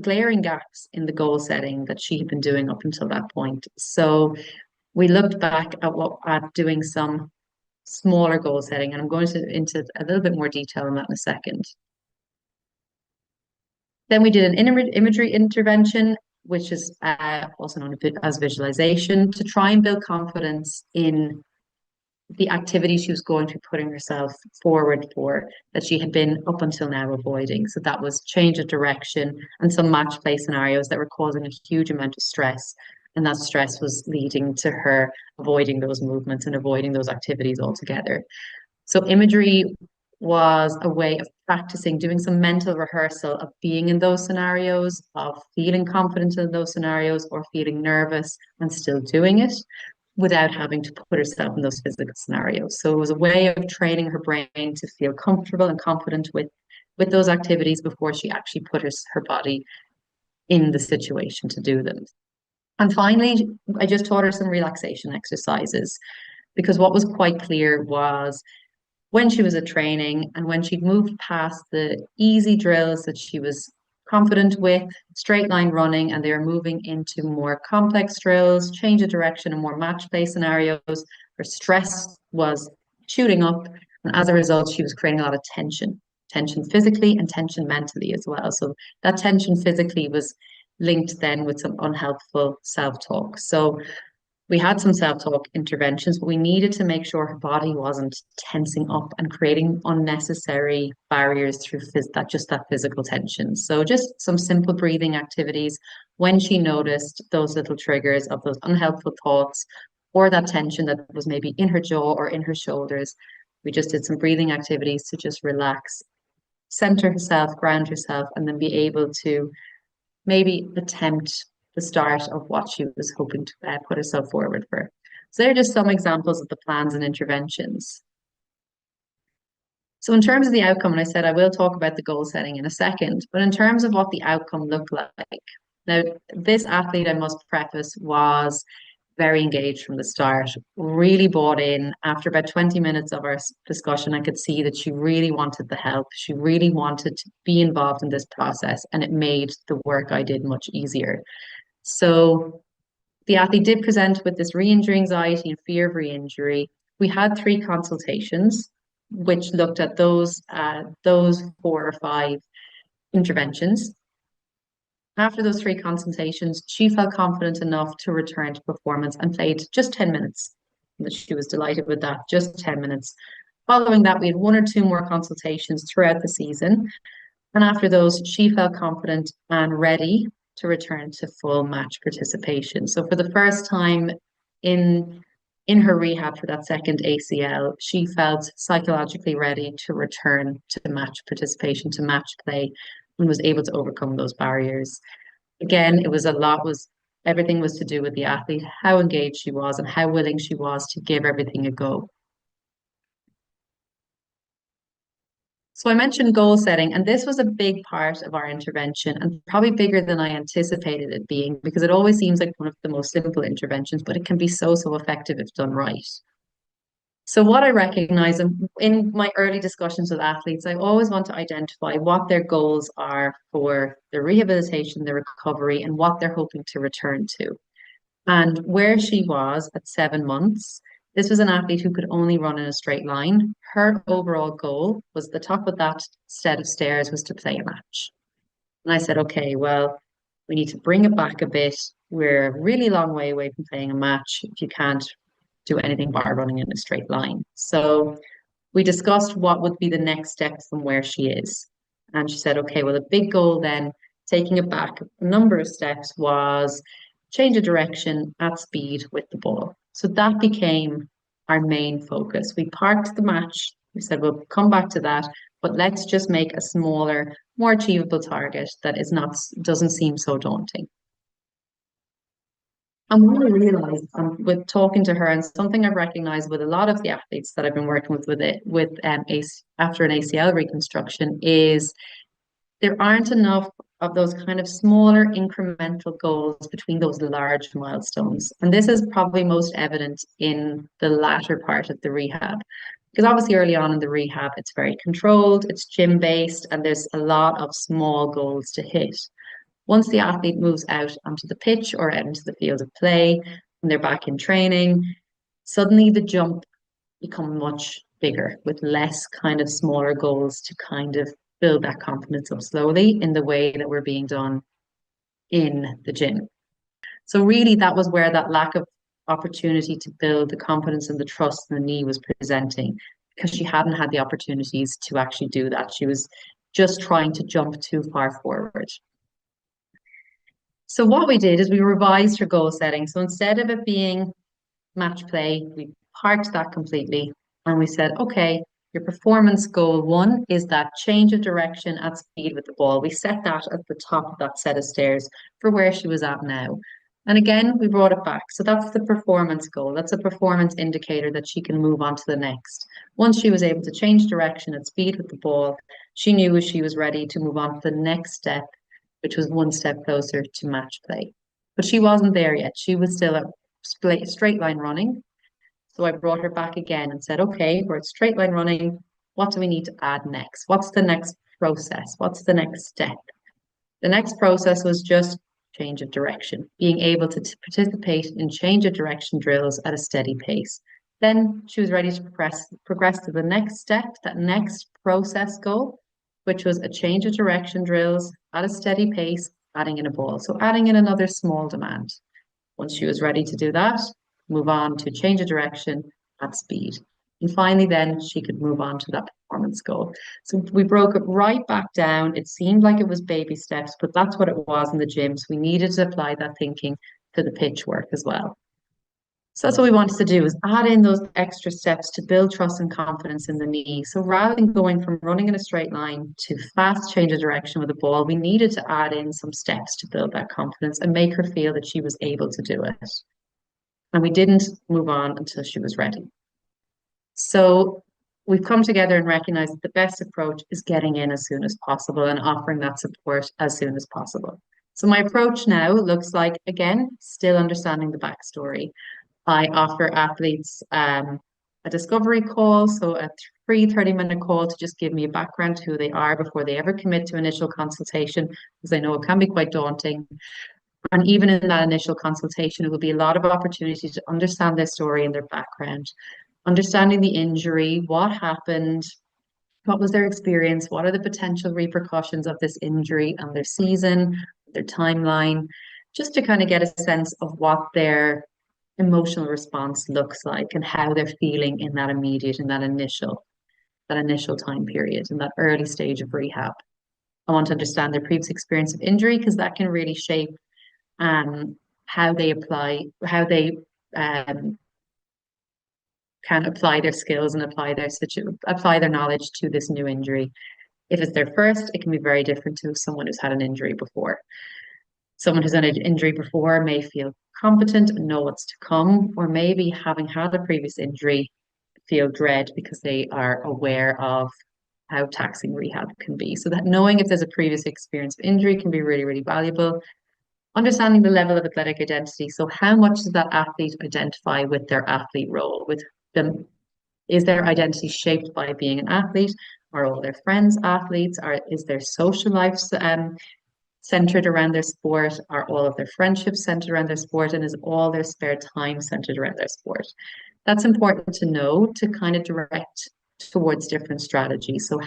S3: glaring gaps in the goal setting that she had been doing up until that point. So we looked back at doing some smaller goal setting, and I'm going into a little bit more detail on that in a second. Then we did an imagery intervention, which is also known as visualization, to try and build confidence in the activity she was going to be putting herself forward for, that she had been up until now avoiding. So that was change of direction and some match play scenarios that were causing a huge amount of stress. And that stress was leading to her avoiding those movements and avoiding those activities altogether. So imagery was a way of practicing, doing some mental rehearsal of being in those scenarios, of feeling confident in those scenarios, or feeling nervous and still doing it without having to put herself in those physical scenarios. So it was a way of training her brain to feel comfortable and confident with those activities before she actually put her body in the situation to do them. And finally, I just taught her some relaxation exercises, because what was quite clear was when she was at training and when she'd moved past the easy drills that she was confident with, straight line running, and they were moving into more complex drills, change of direction, and more match play scenarios, her stress was shooting up. And as a result, she was creating a lot of tension physically and tension mentally as well. So that tension physically was linked then with some unhelpful self-talk. So we had some self-talk interventions, but we needed to make sure her body wasn't tensing up and creating unnecessary barriers through that physical tension. So just some simple breathing activities when she noticed those little triggers of those unhelpful thoughts or that tension that was maybe in her jaw or in her shoulders. We just did some breathing activities to just relax, center herself, ground herself, and then be able to maybe attempt the start of what she was hoping to put herself forward for. So they're just some examples of the plans and interventions. So in terms of the outcome, and I said I will talk about the goal setting in a second, but in terms of what the outcome looked like, now this athlete, I must preface, was very engaged from the start, really bought in. After about 20 minutes of our discussion, I could see that she really wanted the help. She really wanted to be involved in this process, and it made the work I did much easier. So the athlete did present with this re-injury anxiety and fear of re-injury. We had 3 consultations, which looked at those 4 or 5 interventions. After those 3 consultations, she felt confident enough to return to performance and played just 10 minutes. She was delighted with that, just 10 minutes. Following that, we had 1 or 2 more consultations throughout the season. And after those, she felt confident and ready to return to full match participation. So for the first time in her rehab for that second ACL, she felt psychologically ready to return to match participation, to match play, and was able to overcome those barriers. Again, everything was to do with the athlete, how engaged she was and how willing she was to give everything a go. So I mentioned goal setting, and this was a big part of our intervention and probably bigger than I anticipated it being, because it always seems like one of the most simple interventions, but it can be so effective if done right. So what I recognize in my early discussions with athletes, I always want to identify what their goals are for the rehabilitation, the recovery, and what they're hoping to return to. And where she was at 7 months, this was an athlete who could only run in a straight line. Her overall goal was the top of that set of stairs was to play a match. And I said, okay, well, we need to bring it back a bit. We're a really long way away from playing a match if you can't do anything bar running in a straight line. So we discussed what would be the next step from where she is. And she said, okay, well, the big goal then, taking it back a number of steps, was change of direction at speed with the ball. So that became our main focus. We parked the match. We said, we'll come back to that, but let's just make a smaller, more achievable target that doesn't seem so daunting. And what I realized with talking to her, and something I've recognized with a lot of the athletes that I've been working with after an ACL reconstruction, is there aren't enough of those kind of smaller incremental goals between those large milestones. And this is probably most evident in the latter part of the rehab. Because obviously early on in the rehab, it's very controlled, it's gym-based, and there's a lot of small goals to hit. Once the athlete moves out onto the pitch or out into the field of play, and they're back in training, suddenly the jump becomes much bigger with less kind of smaller goals to kind of build that confidence up slowly in the way that we're being done in the gym. So really that was where that lack of opportunity to build the confidence and the trust in the knee was presenting, because she hadn't had the opportunities to actually do that. She was just trying to jump too far forward. So what we did is we revised her goal setting. So instead of it being match play, we parked that completely and we said, okay, your performance goal 1 is that change of direction at speed with the ball. We set that at the top of that set of stairs for where she was at now. And again, we brought it back. So that's the performance goal. That's a performance indicator that she can move on to the next. Once she was able to change direction at speed with the ball, she knew she was ready to move on to the next step, which was 1 step closer to match play. But she wasn't there yet. She was still at straight line running. So I brought her back again and said, okay, we're at straight line running. What do we need to add next? What's the next process? What's the next step? The next process was just change of direction, being able to participate in change of direction drills at a steady pace. Then she was ready to progress to the next step, that next process goal, which was a change of direction drills at a steady pace adding in a ball. So adding in another small demand. Once she was ready to do that, move on to change of direction at speed. And finally, then she could move on to that performance goal. So we broke it right back down. It seemed like it was baby steps, but that's what it was in the gym. So we needed to apply that thinking to the pitch work as well. So that's what we wanted to do, is add in those extra steps to build trust and confidence in the knee. So rather than going from running in a straight line to fast change of direction with the ball, we needed to add in some steps to build that confidence and make her feel that she was able to do it. And we didn't move on until she was ready. So we've come together and recognized that the best approach is getting in as soon as possible and offering that support as soon as possible. So my approach now looks like, again, still understanding the backstory. I offer athletes a discovery call, so a free 30-minute call to just give me a background to who they are before they ever commit to initial consultation, because I know it can be quite daunting. And even in that initial consultation, it will be a lot of opportunity to understand their story and their background, understanding the injury, what happened, what was their experience, what are the potential repercussions of this injury on their season, their timeline, just to kind of get a sense of what their emotional response looks like and how they're feeling in that immediate and that initial time period, in that early stage of rehab. I want to understand their previous experience of injury, because that can really shape how they can apply their skills and apply their knowledge to this new injury. If it's their first, it can be very different to someone who's had an injury before. Someone who's had an injury before may feel competent and know what's to come, or maybe having had a previous injury, feel dread because they are aware of how taxing rehab can be. So that knowing if there's a previous experience of injury can be really, really valuable. Understanding the level of athletic identity. So how much does that athlete identify with their athlete role? With them, is their identity shaped by being an athlete? Are all their friends athletes? Is their social life centered around their sport? Are all of their friendships centered around their sport? And is all their spare time centered around their sport? That's important to know to kind of direct towards different strategies. So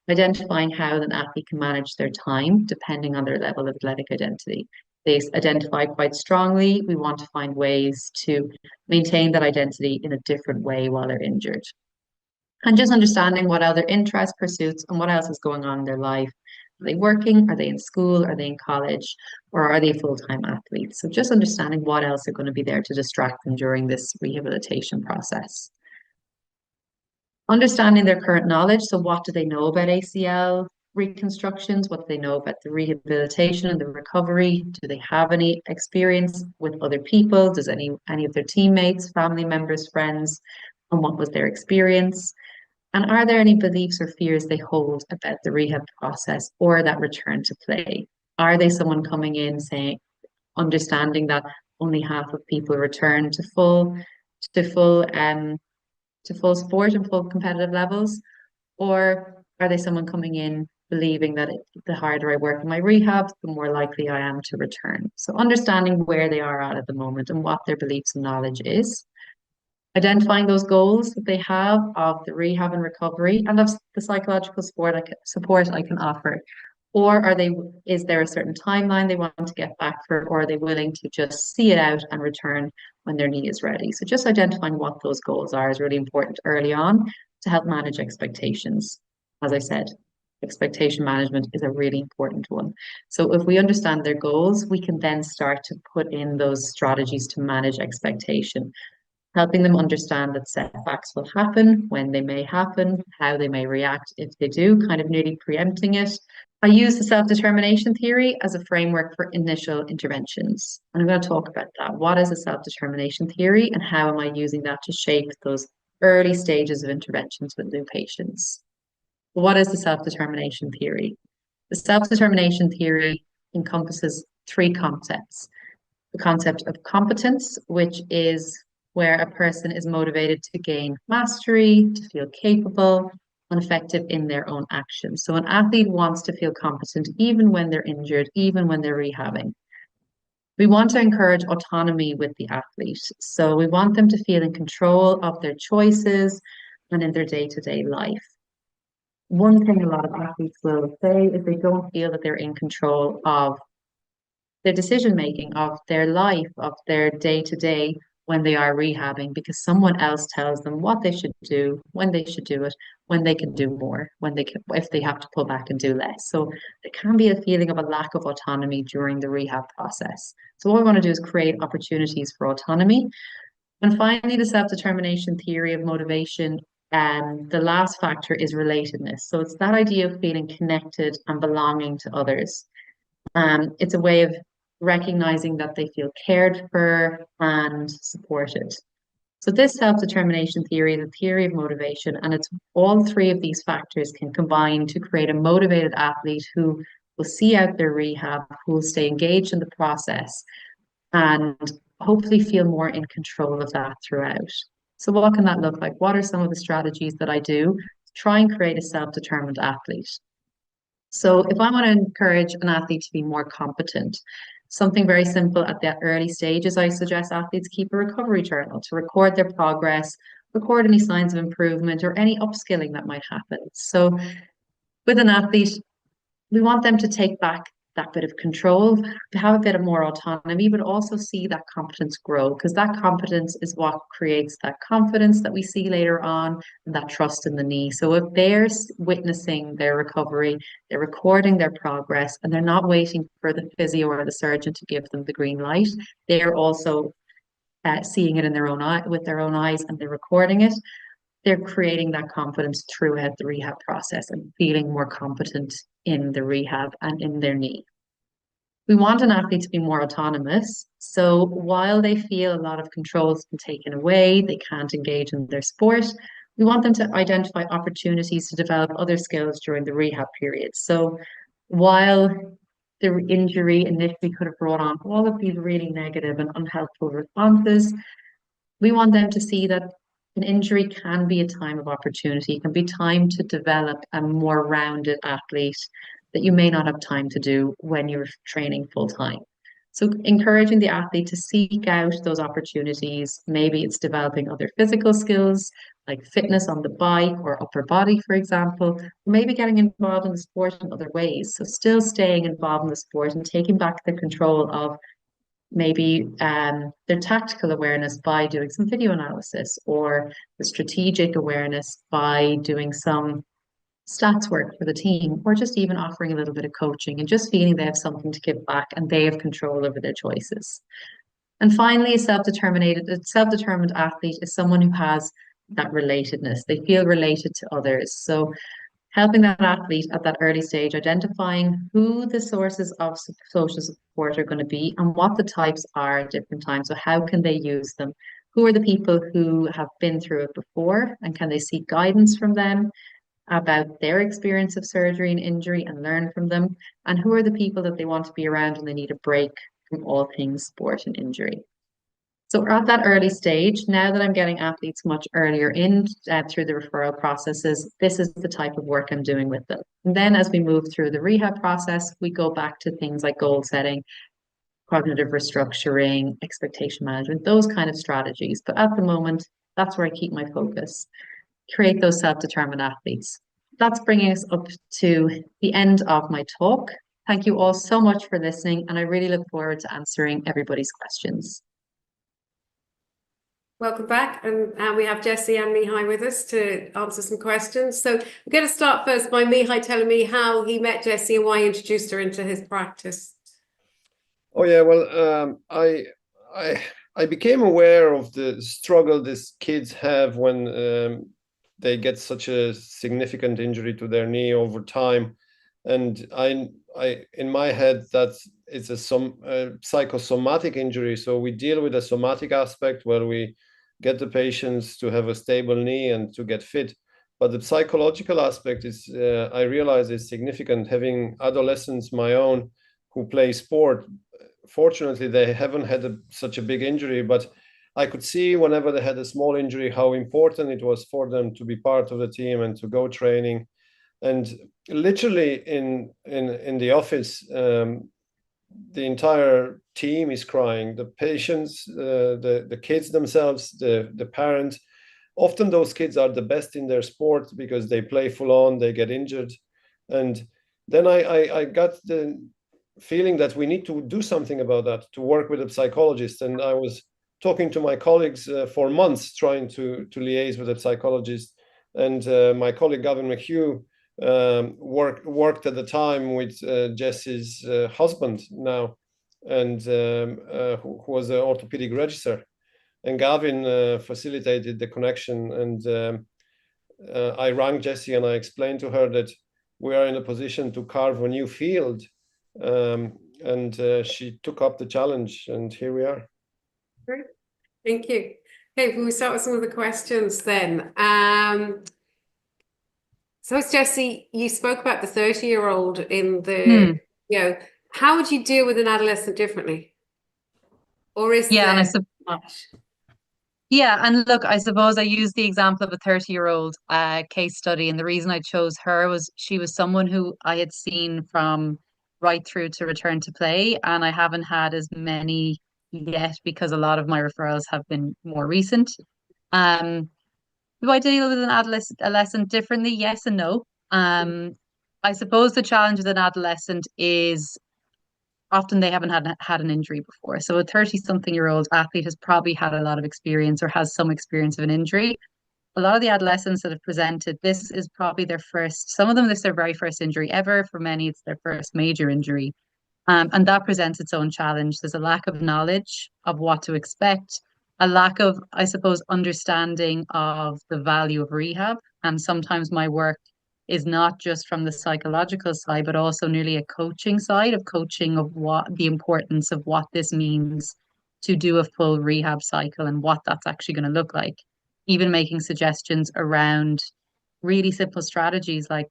S3: identifying how an athlete can manage their time depending on their level of athletic identity. They identify quite strongly. We want to find ways to maintain that identity in a different way while they're injured. And just understanding what other interests, pursuits, and what else is going on in their life. Are they working? Are they in school? Are they in college? Or are they full-time athletes? So just understanding what else are going to be there to distract them during this rehabilitation process. Understanding their current knowledge. So what do they know about ACL reconstructions? What do they know about the rehabilitation and the recovery? Do they have any experience with other people? Does any of their teammates, family members, friends, and what was their experience? And are there any beliefs or fears they hold about the rehab process or that return to play? Are they someone coming in saying, understanding that only half of people return to full sport and full competitive levels? Or are they someone coming in believing that the harder I work in my rehab, the more likely I am to return? So understanding where they are at the moment and what their beliefs and knowledge is. Identifying those goals that they have of the rehab and recovery and of the psychological support I can offer. Or is there a certain timeline they want to get back for, or are they willing to just see it out and return when their knee is ready? So just identifying what those goals are is really important early on to help manage expectations. As I said, expectation management is a really important one. So if we understand their goals, we can then start to put in those strategies to manage expectation, helping them understand that setbacks will happen, when they may happen, how they may react if they do, kind of nearly preempting it. I use the self-determination theory as a framework for initial interventions. And I'm going to talk about that. What is a self-determination theory and how am I using that to shape those early stages of interventions with new patients? What is the self-determination theory? The self-determination theory encompasses three concepts. The concept of competence, which is where a person is motivated to gain mastery, to feel capable and effective in their own actions. So an athlete wants to feel competent even when they're injured, even when they're rehabbing. We want to encourage autonomy with the athlete. So we want them to feel in control of their choices and in their day-to-day life. One thing a lot of athletes will say is they don't feel that they're in control of their decision making of their life, of their day to day when they are rehabbing, because someone else tells them what they should do, when they should do it, when they can do more, when they can, if they have to pull back and do less. So there can be a feeling of a lack of autonomy during the rehab process. So what we want to do is create opportunities for autonomy. And finally, the self-determination theory of motivation. And the last factor is relatedness. So it's that idea of feeling connected and belonging to others. It's a way of recognizing that they feel cared for and supported. So this self-determination theory is a theory of motivation, and it's all three of these factors can combine to create a motivated athlete who will see out their rehab, who will stay engaged in the process, and hopefully feel more in control of that throughout. So what can that look like? What are some of the strategies that I do to try and create a self-determined athlete? So if I want to encourage an athlete to be more competent, something very simple at that early stages, I suggest athletes keep a recovery journal to record their progress, record any signs of improvement or any upskilling that might happen. So with an athlete, we want them to take back that bit of control, to have a bit of more autonomy, but also see that competence grow, because that competence is what creates that confidence that we see later on, and that trust in the knee. So if they're witnessing their recovery, they're recording their progress, and they're not waiting for the physio or the surgeon to give them the green light, they're also seeing it in their own eye, with their own eyes, and they're recording it. They're creating that confidence throughout the rehab process and feeling more competent in the rehab and in their knee. We want an athlete to be more autonomous. So while they feel a lot of control has been taken away, they can't engage in their sport, we want them to identify opportunities to develop other skills during the rehab period. So while the injury initially could have brought on all of these really negative and unhelpful responses, we want them to see that an injury can be a time of opportunity. It can be time to develop a more rounded athlete that you may not have time to do when you're training full time. So encouraging the athlete to seek out those opportunities. Maybe it's developing other physical skills like fitness on the bike or upper body, for example. Maybe getting involved in the sport in other ways. So still staying involved in the sport and taking back the control of maybe their tactical awareness by doing some video analysis, or the strategic awareness by doing some stats work for the team, or just even offering a little bit of coaching and just feeling they have something to give back and they have control over their choices. And finally, a self-determined athlete is someone who has that relatedness. They feel related to others. So helping that athlete at that early stage, identifying who the sources of social support are going to be and what the types are at different times. So how can they use them? Who are the people who have been through it before, and can they seek guidance from them about their experience of surgery and injury and learn from them? And who are the people that they want to be around and they need a break from all things sport and injury? So we're at that early stage. Now that I'm getting athletes much earlier in through the referral processes, this is the type of work I'm doing with them. And then as we move through the rehab process, we go back to things like goal setting, cognitive restructuring, expectation management, those kind of strategies. But at the moment, that's where I keep my focus. Create those self-determined athletes. That's bringing us up to the end of my talk. Thank you all so much for listening, and I really look forward to answering everybody's questions.
S1: Welcome back, and we have Jessie and Mihai with us to answer some questions. So we're going to start first by Mihai telling me how he met Jessie and why he introduced her into his practice.
S2: Oh yeah, well, I became aware of the struggle these kids have when they get such a significant injury to their knee over time, and I in my head that it's a psychosomatic injury. So we deal with the somatic aspect where we get the patients to have a stable knee and to get fit. But the psychological aspect is, I realize, is significant. Having adolescents, my own, who play sport, fortunately, they haven't had such a big injury, but I could see whenever they had a small injury, how important it was for them to be part of the team and to go training. And literally in the office, the entire team is crying. The patients, the kids themselves, the parents. Often those kids are the best in their sport because they play full on, they get injured. And then I got the feeling that we need to do something about that, to work with a psychologist. And I was talking to my colleagues for months, trying to liaise with a psychologist. And my colleague Gavin McHugh worked at the time with Jessie's husband now, and who was an orthopedic registrar. And Gavin facilitated the connection. And I rang Jessie and I explained to her that we are in a position to carve a new field. And she took up the challenge, and here we are.
S1: Great. Thank you. Okay, we'll start with some of the questions then. So Jessie, you spoke about the 30-year-old in the, how would you deal with an adolescent differently? Or is there much?
S3: Yeah, and look, I suppose I used the example of a 30-year-old case study, and the reason I chose her was she was someone who I had seen from right through to return to play, and I haven't had as many yet because a lot of my referrals have been more recent. Do I deal with an adolescent differently? Yes and no. I suppose the challenge with an adolescent is often they haven't had an injury before. So a 30-something-year-old athlete has probably had a lot of experience or has some experience of an injury. A lot of the adolescents that have presented, this is probably their first, some of them, this is their very first injury ever. For many, it's their first major injury. And that presents its own challenge. There's a lack of knowledge of what to expect, a lack of, I suppose, understanding of the value of rehab. And sometimes my work is not just from the psychological side, but also nearly a coaching side of coaching of what the importance of what this means to do a full rehab cycle and what that's actually going to look like. Even making suggestions around really simple strategies like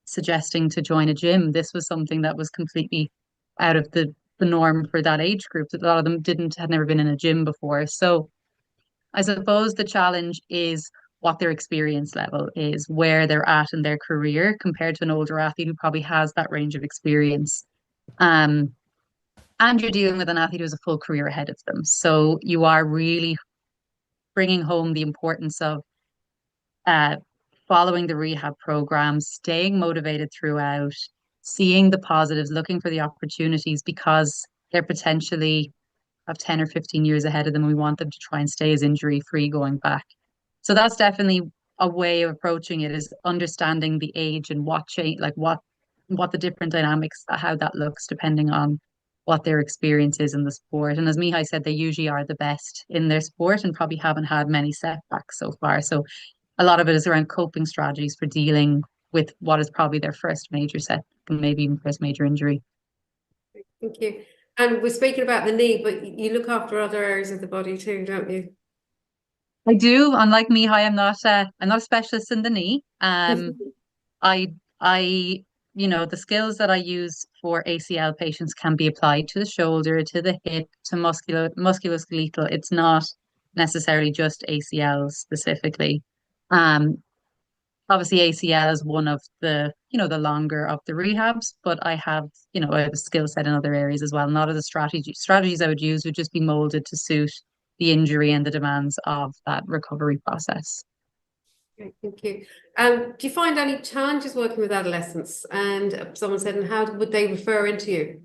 S3: suggesting to join a gym. This was something that was completely out of the norm for that age group. A lot of them had never been in a gym before. So I suppose the challenge is what their experience level is, where they're at in their career compared to an older athlete who probably has that range of experience. And you're dealing with an athlete who has a full career ahead of them. So you are really bringing home the importance of following the rehab program, staying motivated throughout, seeing the positives, looking for the opportunities because they're potentially have 10 or 15 years ahead of them. We want them to try and stay as injury free going back. So that's definitely a way of approaching it, is understanding the age and what change, like what the different dynamics, how that looks depending on what their experience is in the sport. And as Mihai said, they usually are the best in their sport and probably haven't had many setbacks so far. So a lot of it is around coping strategies for dealing with what is probably their first major setback and maybe even first major injury.
S1: Thank you. And we're speaking about the knee, but you look after other areas of the body too, don't you?
S3: I do. Unlike Mihai, I'm not a specialist in the knee. The skills that I use for ACL patients can be applied to the shoulder, to the hip, to musculoskeletal. It's not necessarily just ACL specifically. Obviously ACL is one of the longer of the rehabs, but I have a skill set in other areas as well. A lot of the strategies I would use would just be molded to suit the injury and the demands of that recovery process.
S1: Okay, thank you. Do you find any challenges working with adolescents? And someone said, and how would they refer into you?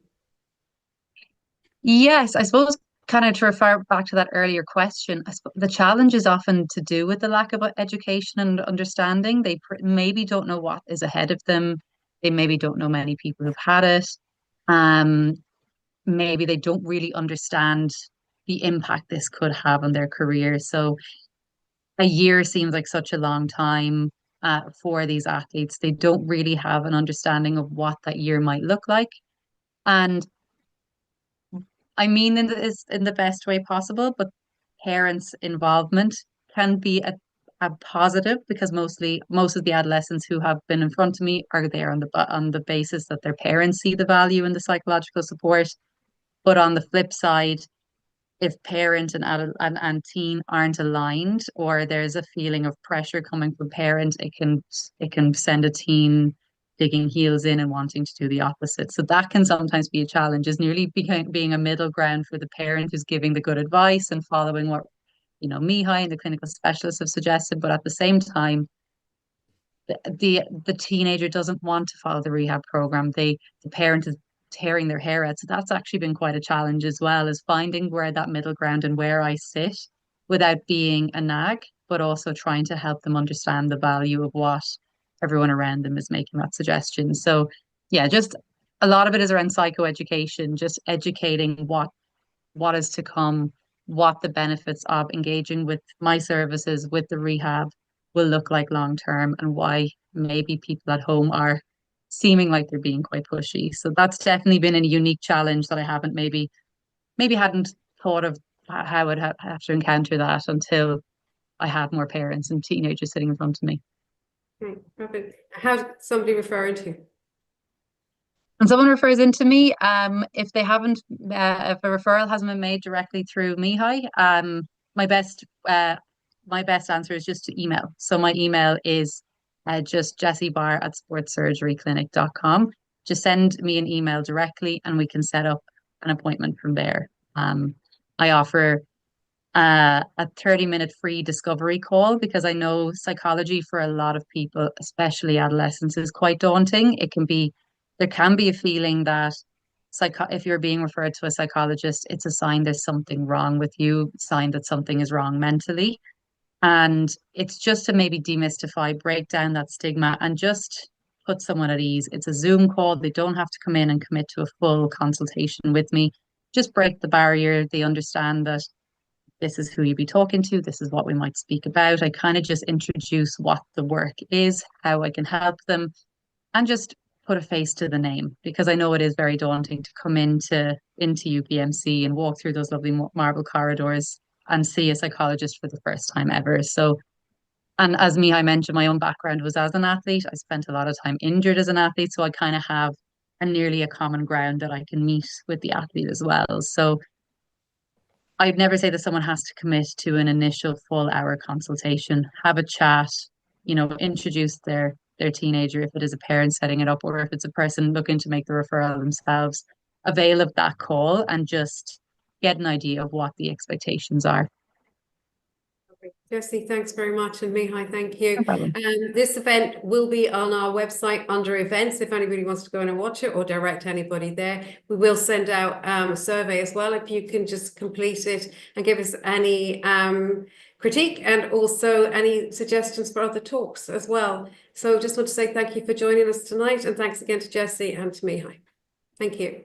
S3: Yes, I suppose kind of to refer back to that earlier question, the challenge is often to do with the lack of education and understanding. They maybe don't know what is ahead of them. They maybe don't know many people who've had it. Maybe they don't really understand the impact this could have on their career. So a year seems like such a long time for these athletes. They don't really have an understanding of what that year might look like. And I mean in the best way possible, but parents' involvement can be a positive because most of the adolescents who have been in front of me are there on the basis that their parents see the value in the psychological support. But on the flip side, if parent and teen aren't aligned, or there's a feeling of pressure coming from parent, it can send a teen digging heels in and wanting to do the opposite. So that can sometimes be a challenge, is nearly being a middle ground for the parent who's giving the good advice and following what Mihai and the clinical specialists have suggested, but at the same time, the teenager doesn't want to follow the rehab program. The parent is tearing their hair out. So that's actually been quite a challenge as well, is finding where that middle ground and where I sit without being a nag, but also trying to help them understand the value of what everyone around them is making that suggestion. So yeah, just a lot of it is around psychoeducation, just educating what is to come, what the benefits of engaging with my services, with the rehab will look like long term, and why maybe people at home are seeming like they're being quite pushy. So that's definitely been a unique challenge that I haven't maybe hadn't thought of how I'd have to encounter that until I had more parents and teenagers sitting in front of me.
S1: Okay, perfect. How's somebody referring to?
S3: And someone refers into me, if they haven't, if a referral hasn't been made directly through Mihai, my best answer is just to email. So my email is just jessiebarr@sportssurgeryclinic.com. Just send me an email directly, and we can set up an appointment from there. I offer a 30-minute free discovery call, because I know psychology for a lot of people, especially adolescents, is quite daunting. There can be a feeling that if you're being referred to a psychologist, it's a sign there's something wrong with you, a sign that something is wrong mentally. And it's just to maybe demystify, break down that stigma, and just put someone at ease. It's a Zoom call. They don't have to come in and commit to a full consultation with me. Just break the barrier. They understand that this is who you'd be talking to. This is what we might speak about. I kind of just introduce what the work is, how I can help them, and just put a face to the name, because I know it is very daunting to come into UPMC and walk through those lovely marble corridors and see a psychologist for the first time ever. So, and as Mihai mentioned, my own background was as an athlete. I spent a lot of time injured as an athlete, so I kind of have nearly a common ground that I can meet with the athlete as well. So I'd never say that someone has to commit to an initial full hour consultation. Have a chat, introduce their teenager, if it is a parent setting it up, or if it's a person looking to make the referral themselves. Avail of that call and just get an idea of what the expectations are.
S1: Jessie, thanks very much, and Mihai, thank you.
S3: No problem.
S1: This event will be on our website under events if anybody wants to go in and watch it, or direct anybody there. We will send out a survey as well, if you can just complete it and give us any critique and also any suggestions for other talks as well. So just want to say thank you for joining us tonight, and thanks again to Jessie and to Mihai. Thank you.